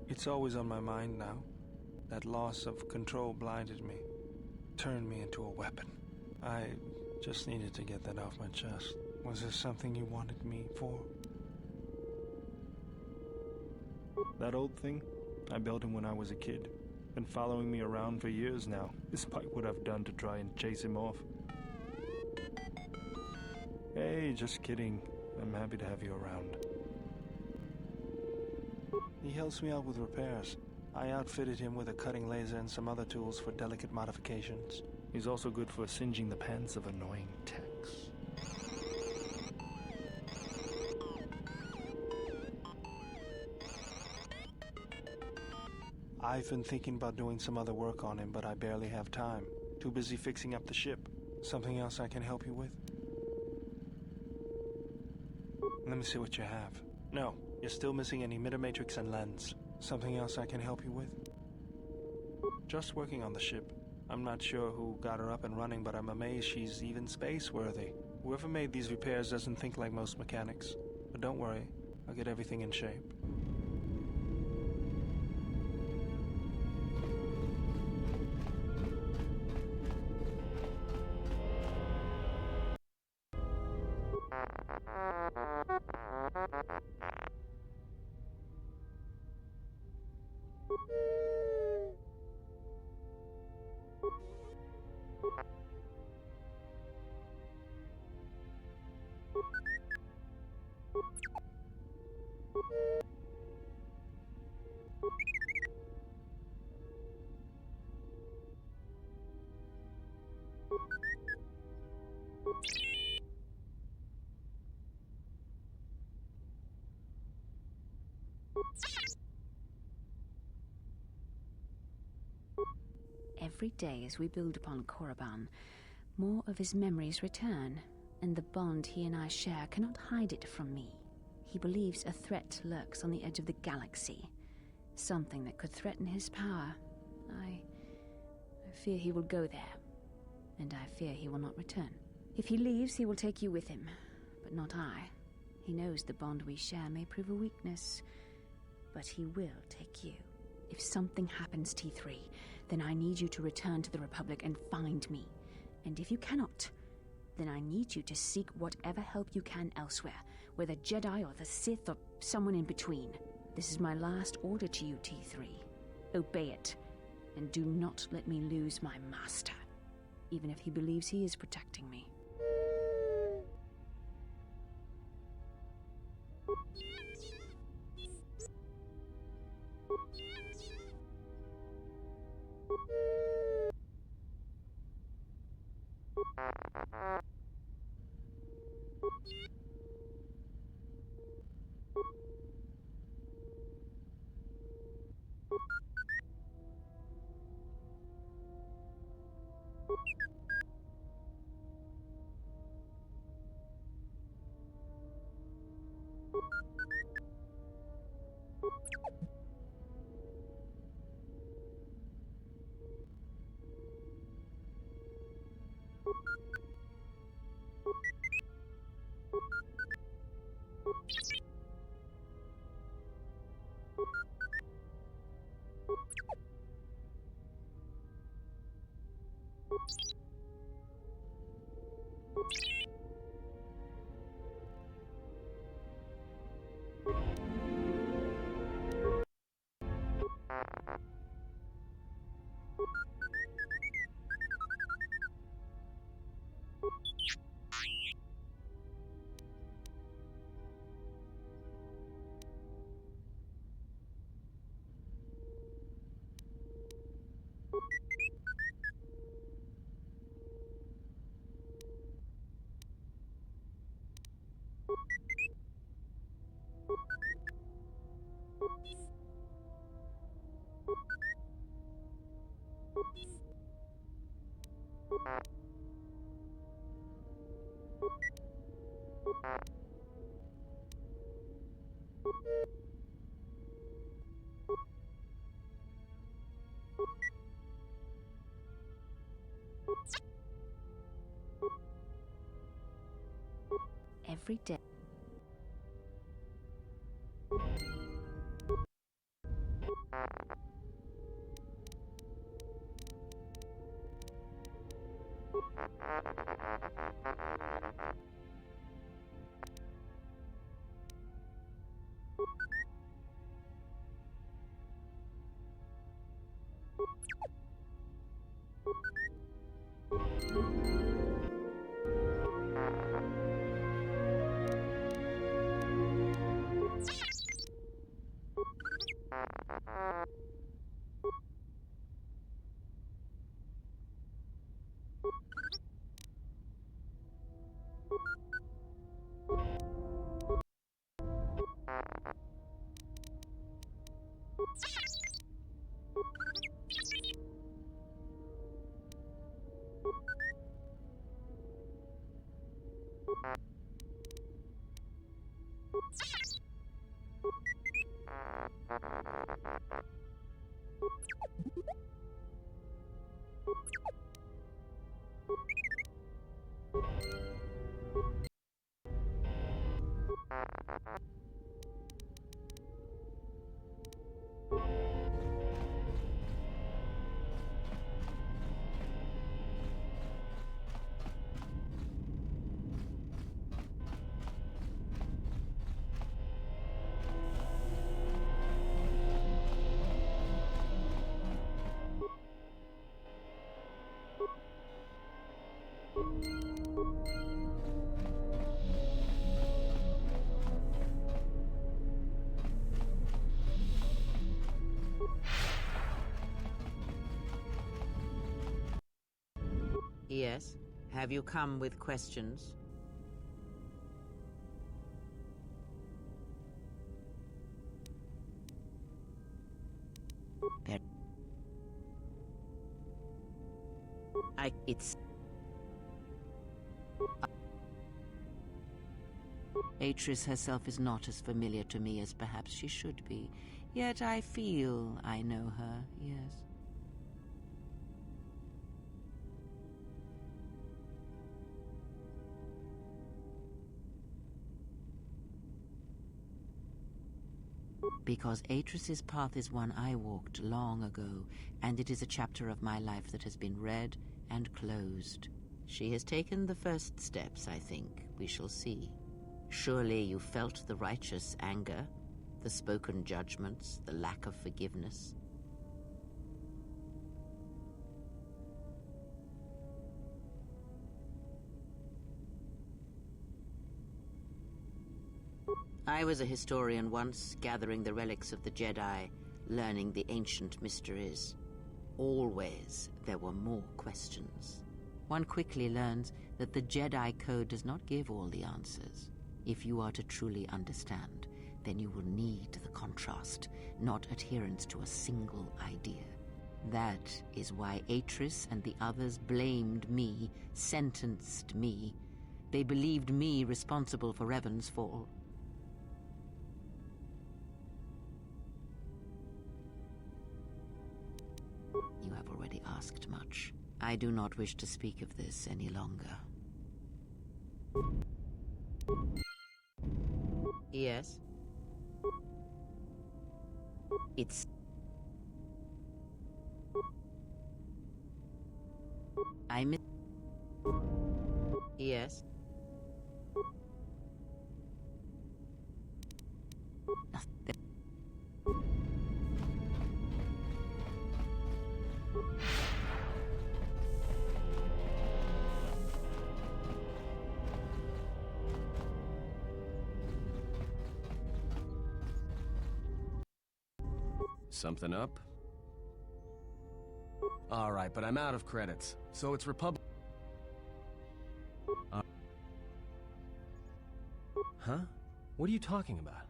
It's always on my mind now. That loss of control blinded me, turned me into a weapon. I just needed to get that off my chest. Was there something you wanted me for? That old thing? I built him when I was a kid. Been following me around for years now, despite what I've done to try and chase him off. Hey, just kidding. I'm happy to have you around. He helps me out with repairs. I outfitted him with a cutting laser and some other tools for delicate modifications. He's also good for singeing the pants of annoying techs. I've been thinking about doing some other work on him, but I barely have time. Too busy fixing up the ship. Something else I can help you with? Let me see what you have. No, you're still missing an emitter matrix and lens. Something else I can help you with? Just working on the ship. I'm not sure who got her up and running, but I'm amazed she's even space-worthy. Whoever made these repairs doesn't think like most mechanics. But don't worry, I'll get everything in shape. Every day as we build upon Korriban, more of his memories return, and the bond he and I share cannot hide it from me. He believes a threat lurks on the edge of the galaxy, something that could threaten his power. I fear he will go there, and I fear he will not return. If he leaves, he will take you with him, but not I. He knows the bond we share may prove a weakness, but he will take you. If something happens, T3, then I need you to return to the Republic and find me. And if you cannot, then I need you to seek whatever help you can elsewhere, whether Jedi or the Sith or someone in between. This is my last order to you, T3. Obey it, and do not let me lose my master, even if he believes he is protecting me. Every day. Yes? Have you come with questions? It's... Atris herself is not as familiar to me as perhaps she should be. Yet I feel I know her, yes. Because Atris's path is one I walked long ago, and it is a chapter of my life that has been read and closed. She has taken the first steps, I think. We shall see. Surely you felt the righteous anger, the spoken judgments, the lack of forgiveness. I was a historian once, gathering the relics of the Jedi, learning the ancient mysteries. Always there were more questions. One quickly learns that the Jedi Code does not give all the answers. If you are to truly understand, then you will need the contrast, not adherence to a single idea. That is why Atris and the others blamed me, sentenced me. They believed me responsible for Revan's fall. You have already asked much. I do not wish to speak of this any longer. Yes? It's... I'm... Yes? Something up? Alright, but I'm out of credits, so it's Republic... Huh? What are you talking about?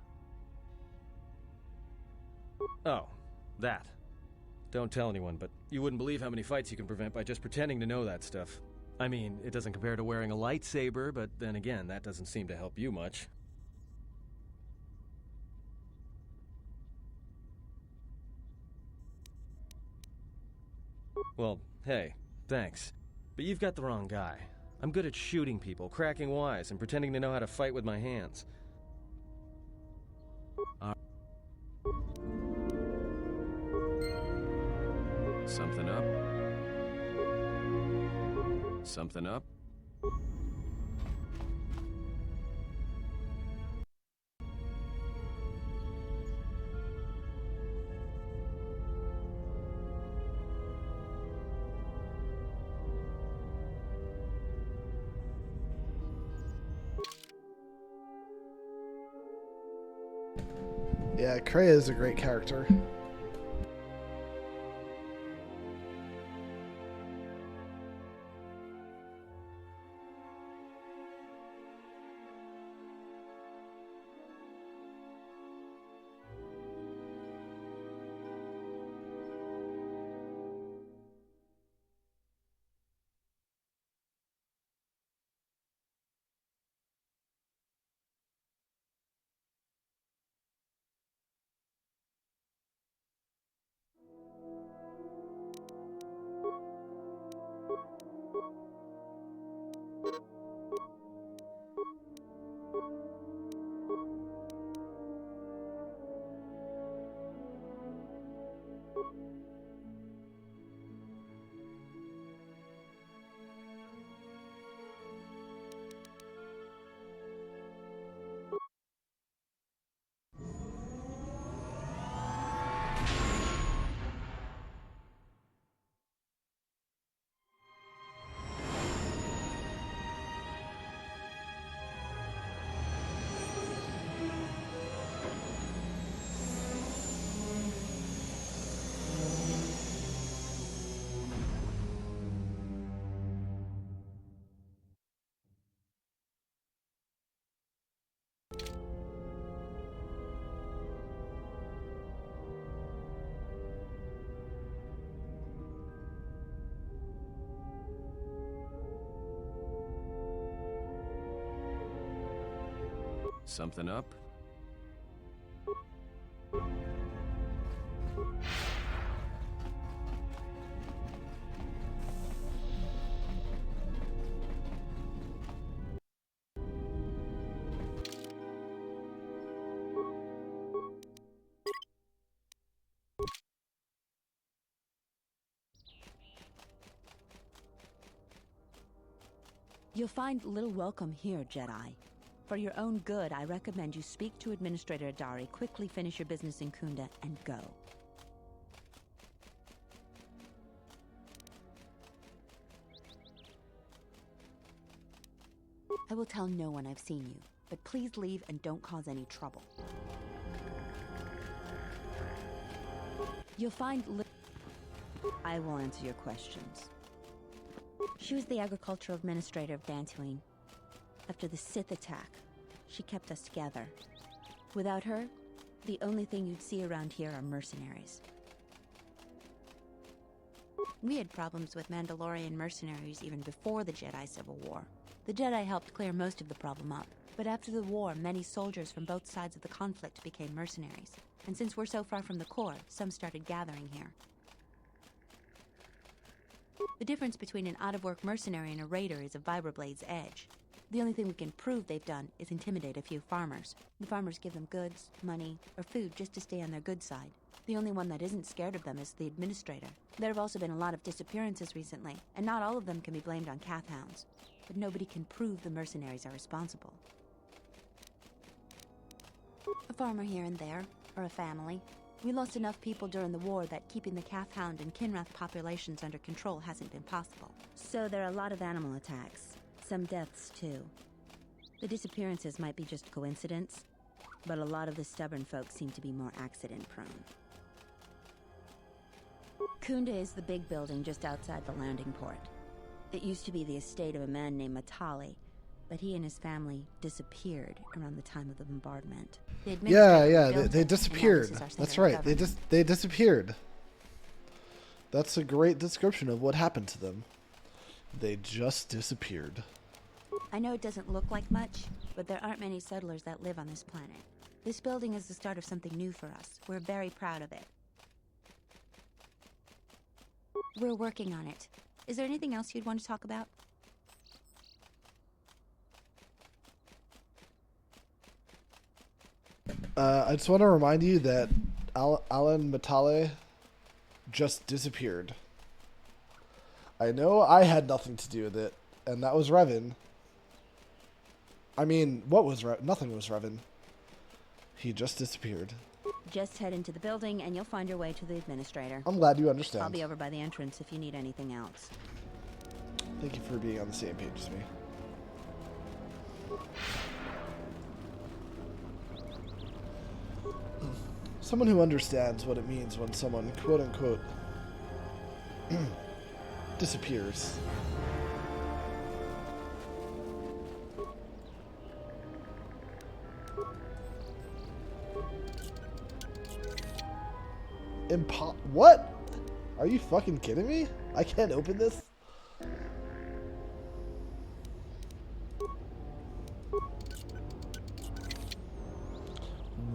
Oh, that. Don't tell anyone, but you wouldn't believe how many fights you can prevent by just pretending to know that stuff. I mean, it doesn't compare to wearing a lightsaber, but then again, that doesn't seem to help you much. Well, hey, thanks. But you've got the wrong guy. I'm good at shooting people, cracking wise, and pretending to know how to fight with my hands. Something up? Something up? Yeah, Kreia is a great character. Something up? You'll find little welcome here, Jedi. For your own good, I recommend you speak to Administrator Adari, quickly finish your business in Kunda, and go. I will tell no one I've seen you. but please leave and don't cause any trouble. You'll find I will answer your questions. She was the agricultural administrator of Dantooine. After the Sith attack, she kept us together. Without her, the only thing you'd see around here are mercenaries. We had problems with Mandalorian mercenaries even before the Jedi Civil War. The Jedi helped clear most of the problem up, but after the war, many soldiers from both sides of the conflict became mercenaries. And since we're so far from the core, some started gathering here. The difference between an out-of-work mercenary and a raider is a Vibrablade's edge. The only thing we can prove they've done is intimidate a few farmers. The farmers give them goods, money, or food just to stay on their good side. The only one that isn't scared of them is the administrator. There have also been a lot of disappearances recently, and not all of them can be blamed on Kathhounds. But nobody can prove the mercenaries are responsible. A farmer here and there, or a family. We lost enough people during the war that keeping the Kathhound and Kinrath populations under control hasn't been possible. So there are a lot of animal attacks. Some deaths, too. The disappearances might be just coincidence, but a lot of the stubborn folks seem to be more accident-prone. Kunda is the big building just outside the landing port. It used to be the estate of a man named Matali, but he and his family disappeared around the time of the bombardment. They disappeared. That's right. They disappeared. That's a great description of what happened to them. They just disappeared. I know it doesn't look like much, but there aren't many settlers that live on this planet. This building is the start of something new for us. We're very proud of it. We're working on it. Is there anything else you'd want to talk about? I just want to remind you that Alan Matale just disappeared. I know I had nothing to do with it, and that was Revan. I mean, what was nothing was Revan. He just disappeared. Just head into the building and you'll find your way to the administrator. I'm glad you understand. I'll be over by the entrance if you need anything else. Thank you for being on the same page as me. Someone who understands what it means when someone, quote-unquote, disappears. What? Are you fucking kidding me? I can't open this?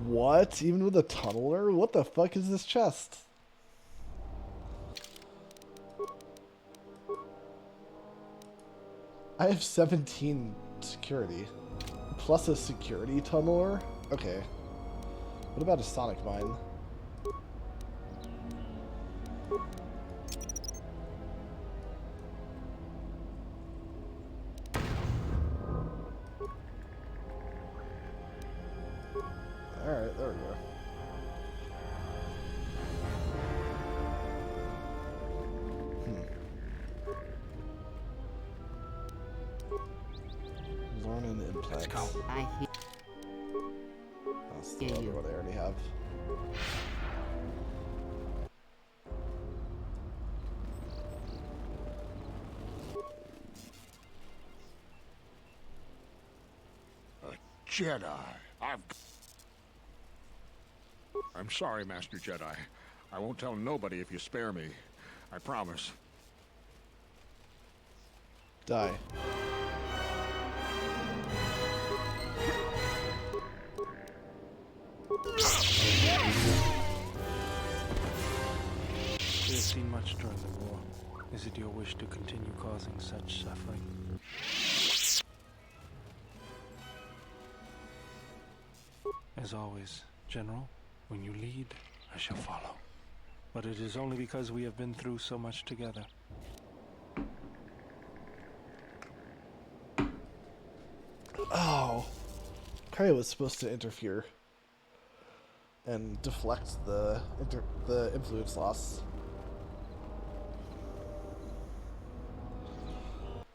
What? Even with a tunneler? What the fuck is this chest? I have 17 security. Plus a security tunneler? Okay. What about a sonic mine? Alright, there we go. Learning implants. Let's go. That's the other one I already have. A Jedi. I'm sorry, Master Jedi. I won't tell nobody if you spare me. I promise. Die. We have seen much during the war. Is it your wish to continue causing such suffering? As always, General, when you lead, I shall follow. But it is only because we have been through so much together. Oh. Kaya was supposed to interfere and deflect the influence loss.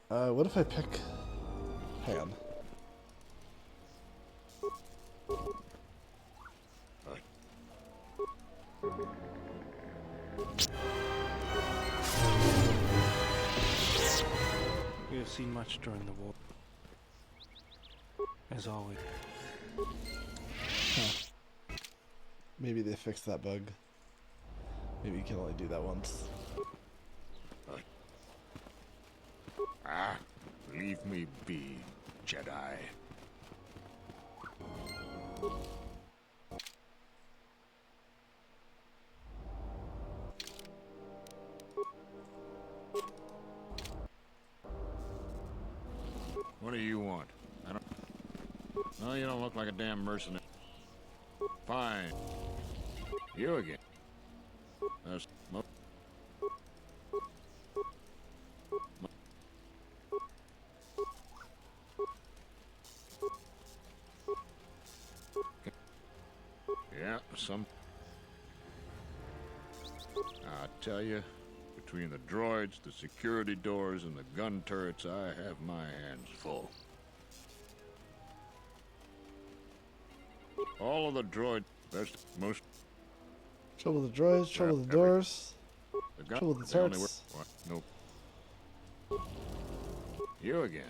What if I pick... Hang on. We have seen much during the war. As always. Huh. Maybe they fixed that bug. Maybe you can only do that once. Leave me be, Jedi. What do you want? I don't... No, you don't look like a damn mercenary. Fine. You again. That's... Yeah, some... I tell you, between the droids, the security doors, and the gun turrets, I have my hands full. All of the droids, there's most... Trouble with the droids, trouble with the doors, trouble with the turrets. What? Nope. You again.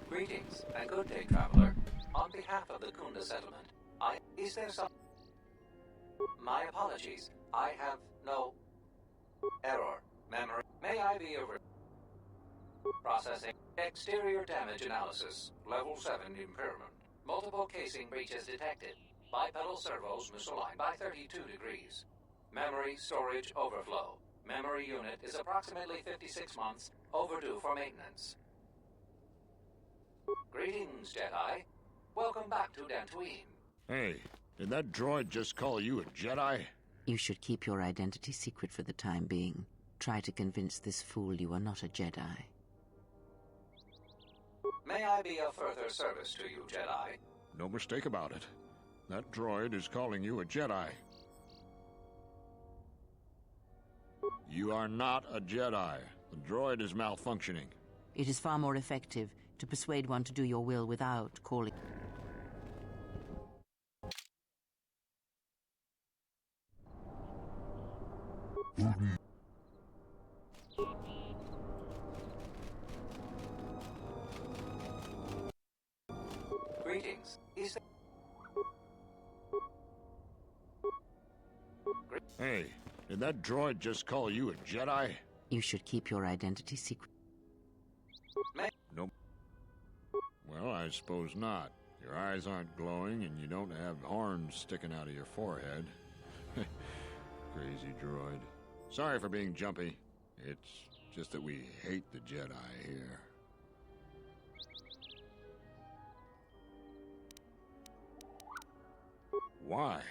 Greetings, and good day, traveler. On behalf of the Kunda settlement, is there some... My apologies. I have no... Error. Memory. May I be over... Processing. Exterior damage analysis. Level 7 impairment. Multiple casing breaches detected. Bipedal servos misaligned by 32 degrees. Memory storage overflow. Memory unit is approximately 56 months overdue for maintenance. Greetings, Jedi. Welcome back to Dantooine. Hey, did that droid just call you a Jedi? You should keep your identity secret for the time being. Try to convince this fool you are not a Jedi. May I be of further service to you, Jedi? No mistake about it. That droid is calling you a Jedi. You are not a Jedi. The droid is malfunctioning. It is far more effective to persuade one to do your will without calling... Greetings. Is there... Hey, did that droid just call you a Jedi? You should keep your identity secret. Nope. Well, I suppose not. Your eyes aren't glowing and you don't have horns sticking out of your forehead. Crazy droid. Sorry for being jumpy. It's just that we hate the Jedi here. Why?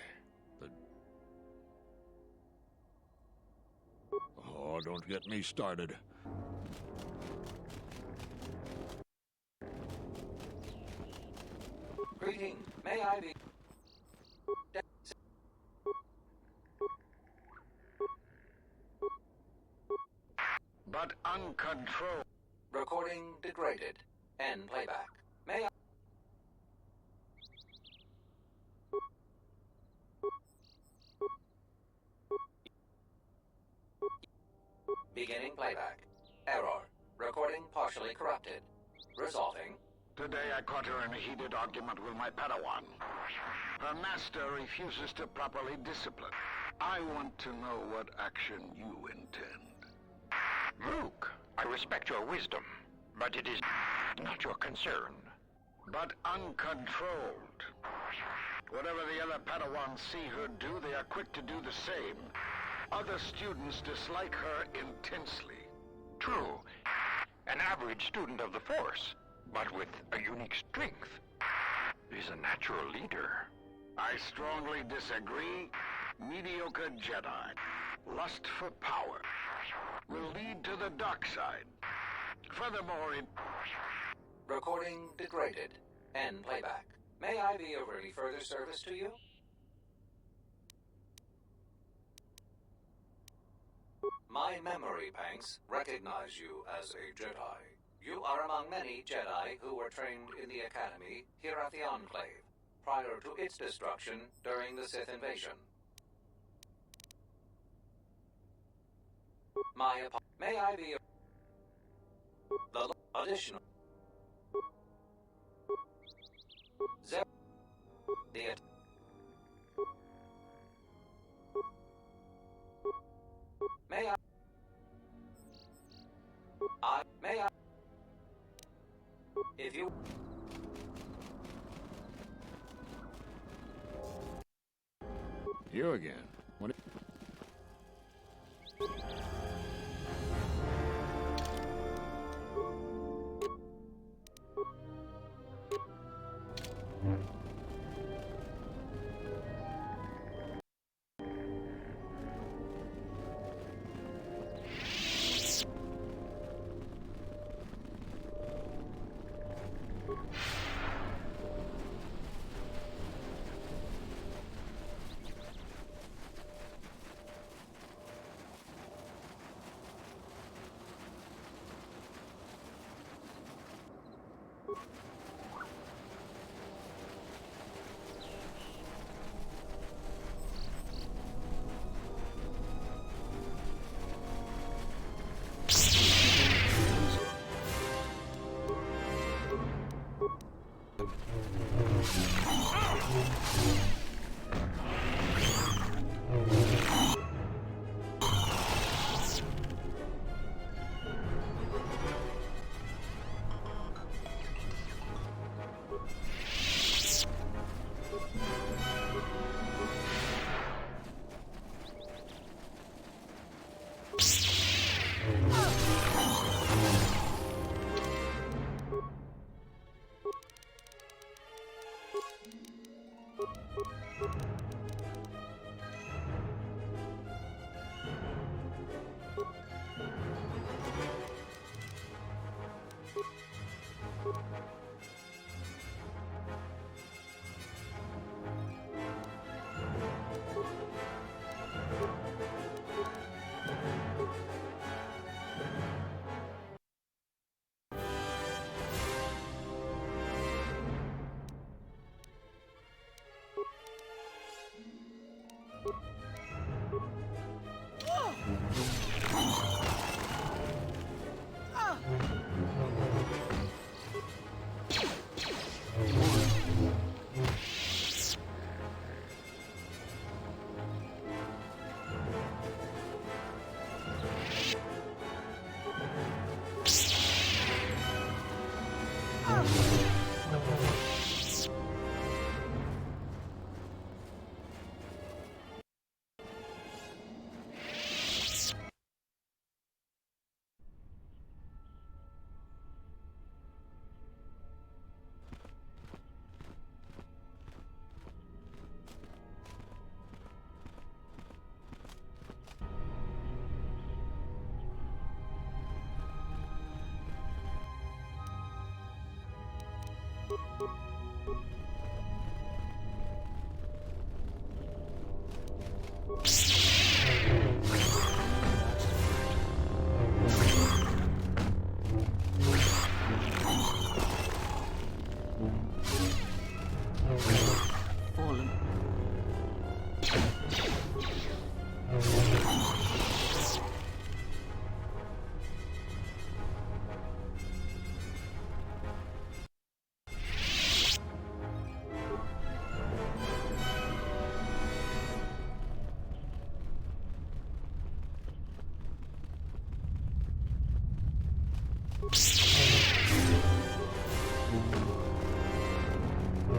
Oh, don't get me started. Greeting. May I be... But uncontrolled. Recording degraded. End playback. May I... Beginning playback. Error. Recording partially corrupted. Resolving. Today I caught her in a heated argument with my Padawan. Her master refuses to properly discipline. I want to know what action you intend. Luke, I respect your wisdom, but it is not your concern. but uncontrolled. Whatever the other Padawans see her do, they are quick to do the same. Other students dislike her intensely. True. An average student of the Force, but with a unique strength. Is a natural leader. I strongly disagree. Mediocre Jedi, lust for power, will lead to the dark side. Furthermore, Recording degraded. End playback. May I be of any further service to you? My memory banks recognize you as a Jedi. You are among many Jedi who were trained in the Academy here at the Enclave, prior to its destruction during the Sith invasion. May I be the additional May I if you You again. What?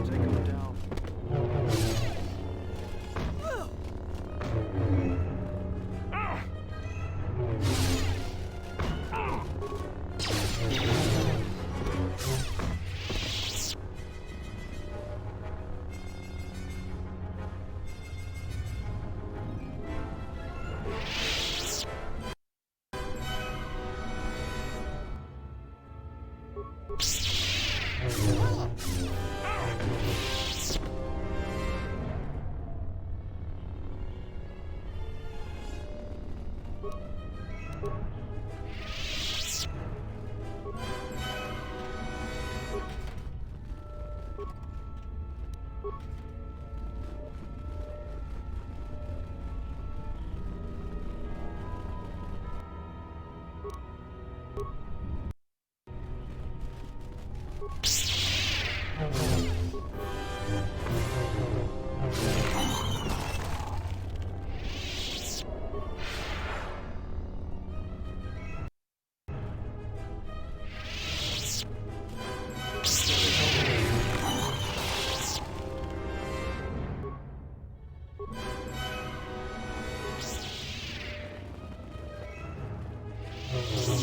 Take him down.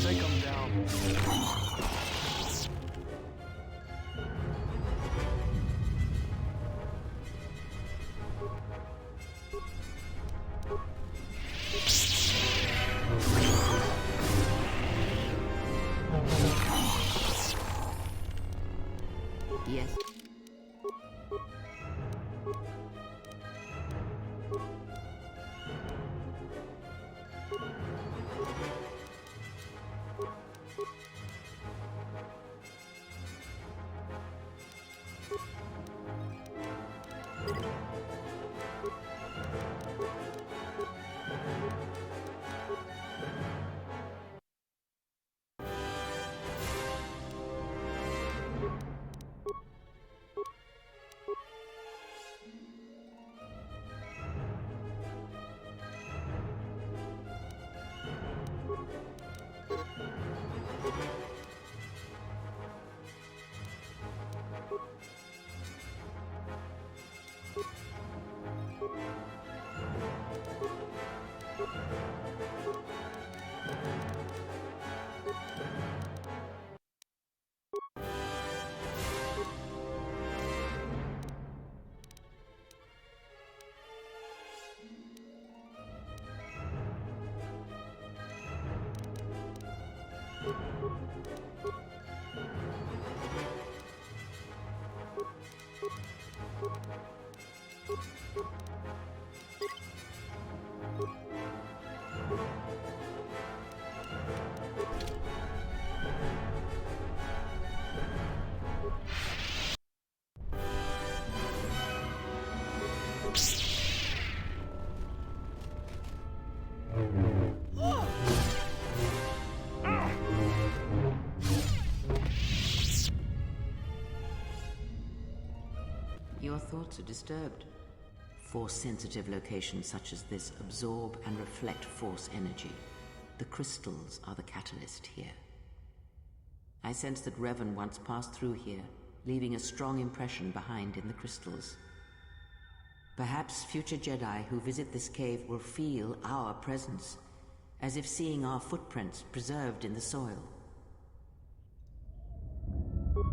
Take him down. Yes. Your thoughts are disturbed. Force-sensitive locations such as this absorb and reflect force energy. The crystals are the catalyst here. I sense that Revan once passed through here, leaving a strong impression behind in the crystals. Perhaps future Jedi who visit this cave will feel our presence, as if seeing our footprints preserved in the soil.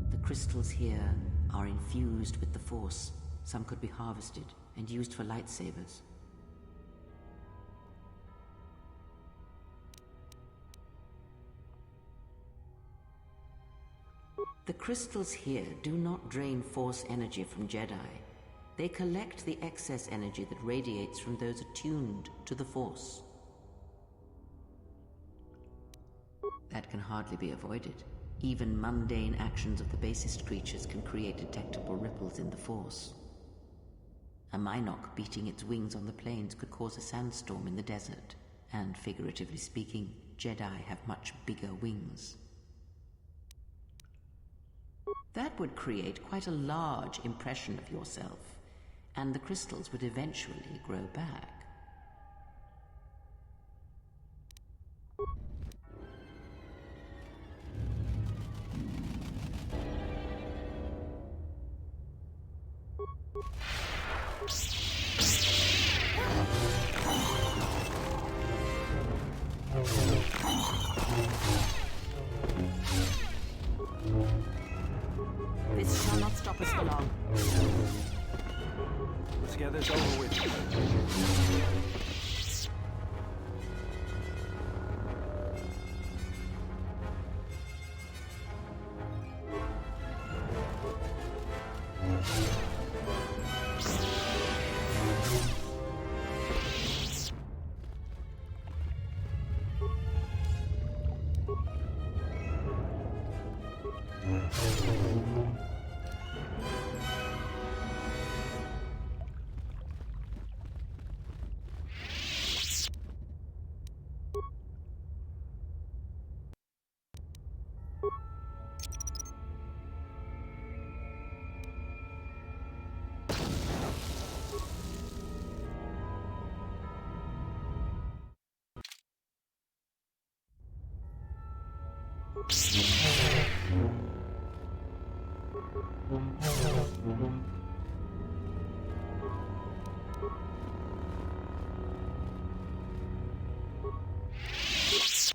The crystals here are infused with the Force. Some could be harvested and used for lightsabers. The crystals here do not drain Force energy from Jedi. They collect the excess energy that radiates from those attuned to the Force. That can hardly be avoided. Even mundane actions of the basest creatures can create detectable ripples in the Force. A Minok beating its wings on the plains could cause a sandstorm in the desert. And figuratively speaking, Jedi have much bigger wings. That would create quite a large impression of yourself, and the crystals would eventually grow back. This shall not stop us for long. Let's get this over with.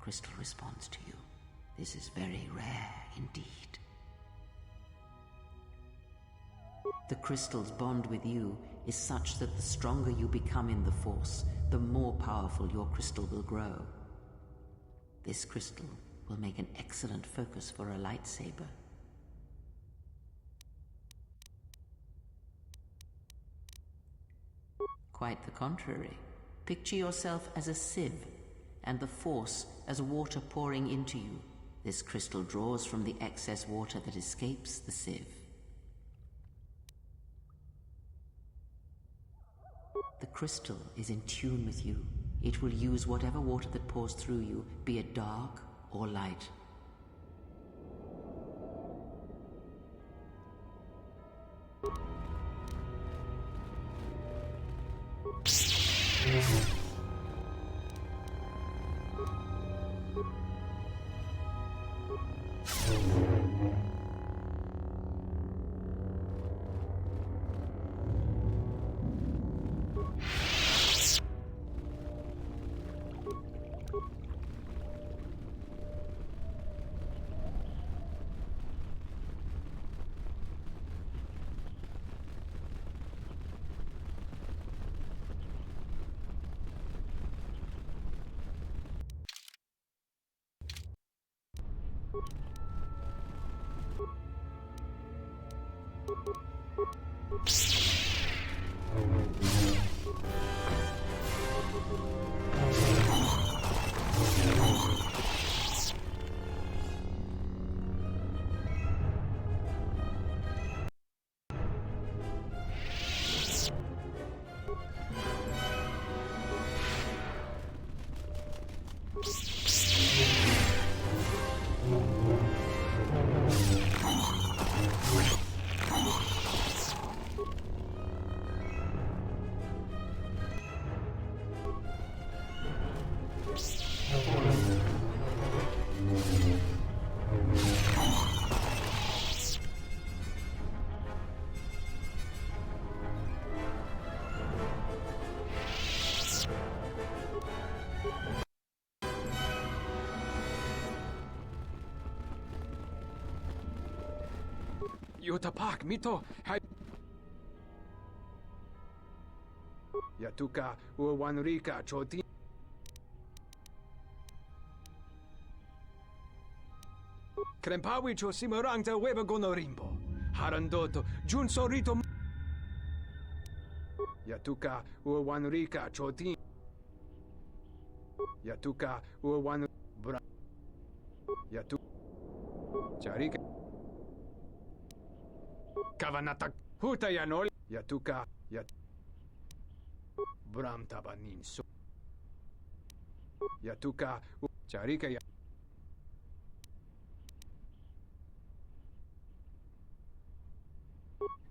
Crystal responds to you. This is very rare indeed. The crystal's bond with you is such that the stronger you become in the Force, the more powerful your crystal will grow. This crystal will make an excellent focus for a lightsaber. Quite the contrary. Picture yourself as a sieve, and the Force as water pouring into you. This crystal draws from the excess water that escapes the sieve. The crystal is in tune with you. It will use whatever water that pours through you, be it dark or light. Yotapak, mito, hai... Yatuka, uwanrika, choti... Krempawi cho simorangta weba gonorimbo. Harandoto, junsorito... Yatuka, uwanrika, choti... Yatuka, uwan... Bra... Yatu... Charika... Kavanatak Hutayanol Yatuka Yat Bram Tabanin so Yatuka Charika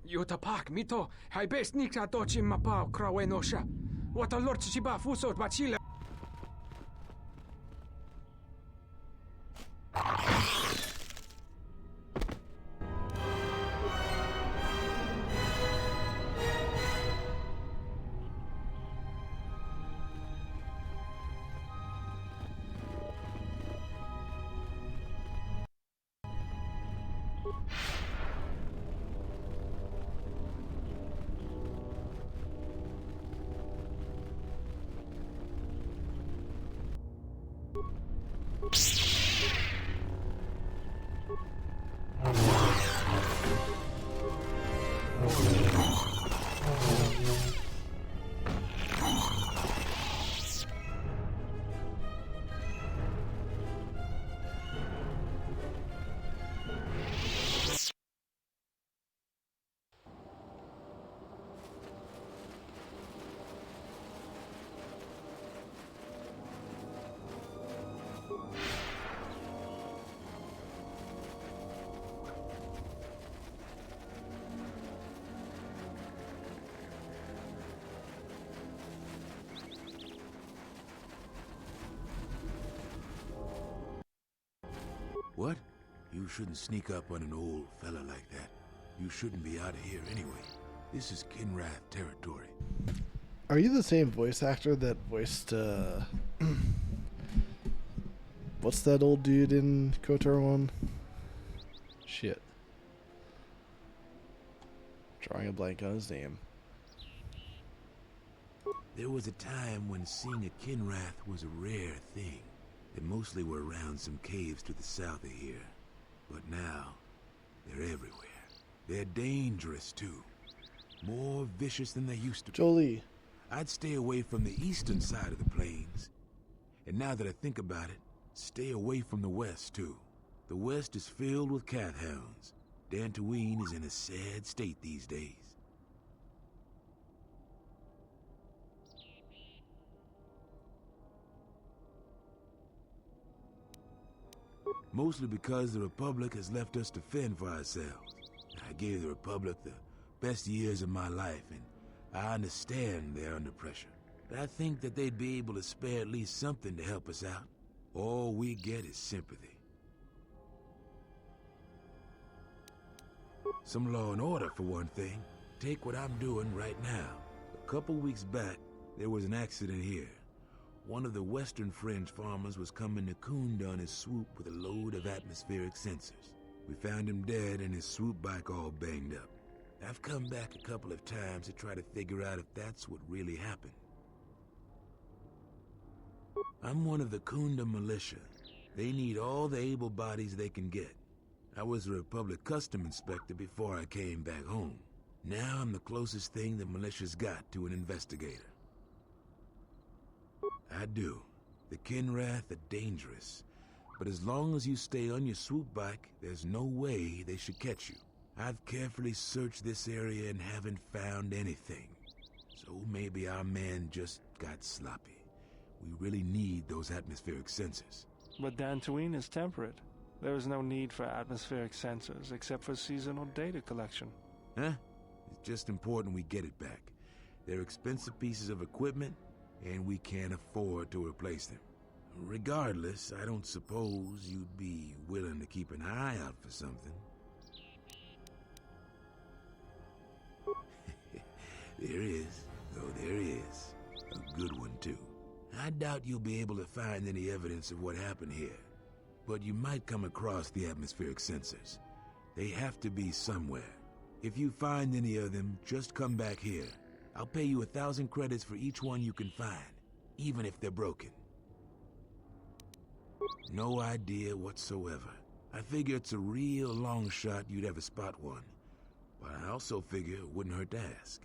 Yotapak mito hai best nikta tochi mapao krawenosha What a lord chiba fuso bachila What? You shouldn't sneak up on an old fella like that. You shouldn't be out of here anyway. This is Kinrath territory. Are you the same voice actor that voiced, what's that old dude in KotOR1? Shit. Drawing a blank on his name. There was a time when seeing a Kinrath was a rare thing. They mostly were around some caves to the south of here. But now, they're everywhere. They're dangerous, too. More vicious than they used to be. Jolie. I'd stay away from the eastern side of the plains. And now that I think about it, stay away from the west, too. The west is filled with cat hounds. Dantooine is in a sad state these days. Mostly because the Republic has left us to fend for ourselves. I gave the Republic the best years of my life, and I understand they're under pressure. But I think that they'd be able to spare at least something to help us out. All we get is sympathy. Some law and order, for one thing. Take what I'm doing right now. A couple weeks back, there was an accident here. One of the western fringe farmers was coming to Kunda on his swoop with a load of atmospheric sensors. We found him dead and his swoop bike all banged up. I've come back a couple of times to try to figure out if that's what really happened. I'm one of the Kunda militia. They need all the able bodies they can get. I was a Republic custom inspector before I came back home. Now I'm the closest thing the militia's got to an investigator. I do. The Kinrath are dangerous. But as long as you stay on your swoop bike, there's no way they should catch you. I've carefully searched this area and haven't found anything. So maybe our man just got sloppy. We really need those atmospheric sensors. But Dantooine is temperate. There is no need for atmospheric sensors except for seasonal data collection. Huh? It's just important we get it back. They're expensive pieces of equipment, and we can't afford to replace them. Regardless, I don't suppose you'd be willing to keep an eye out for something. There is. Oh, there is. A good one, too. I doubt you'll be able to find any evidence of what happened here. But you might come across the atmospheric sensors. They have to be somewhere. If you find any of them, just come back here. I'll pay you 1,000 credits for each one you can find, even if they're broken. No idea whatsoever. I figure it's a real long shot you'd ever spot one. But I also figure it wouldn't hurt to ask.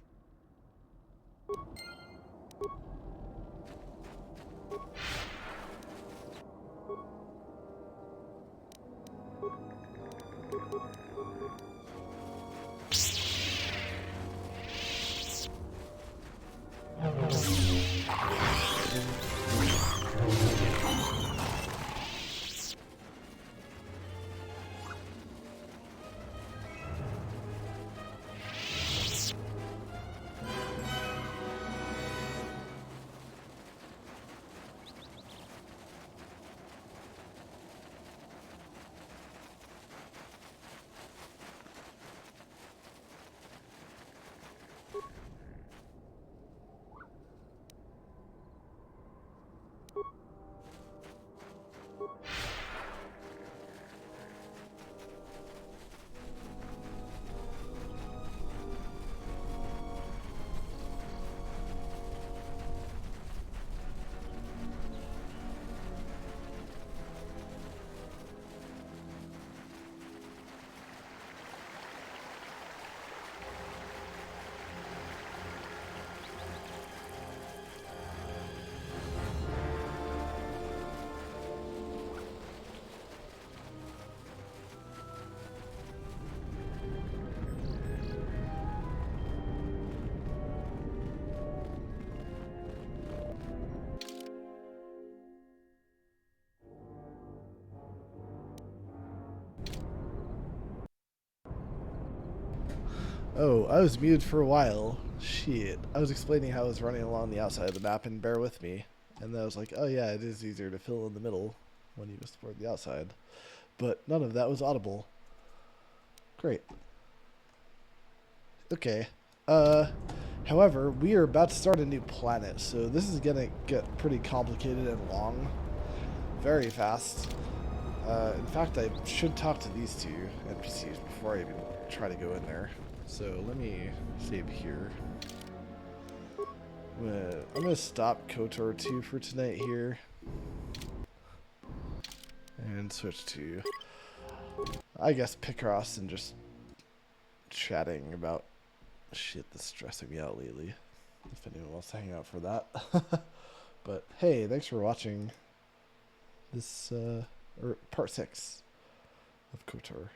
Oh, I was muted for a while. Shit. I was explaining how I was running along the outside of the map, and bear with me. And then I was like, oh yeah, it is easier to fill in the middle when you just toward the outside. But none of that was audible. Great. Okay. However, we are about to start a new planet, so this is gonna get pretty complicated and long. Very fast. In fact, I should talk to these two NPCs before I even try to go in there. So let me save here. I'm gonna stop KotOR2 for tonight here. And switch to, I guess, Picross and just chatting about shit that's stressing me out lately. If anyone wants to hang out for that. But hey, thanks for watching this, or part 6 of KotOR.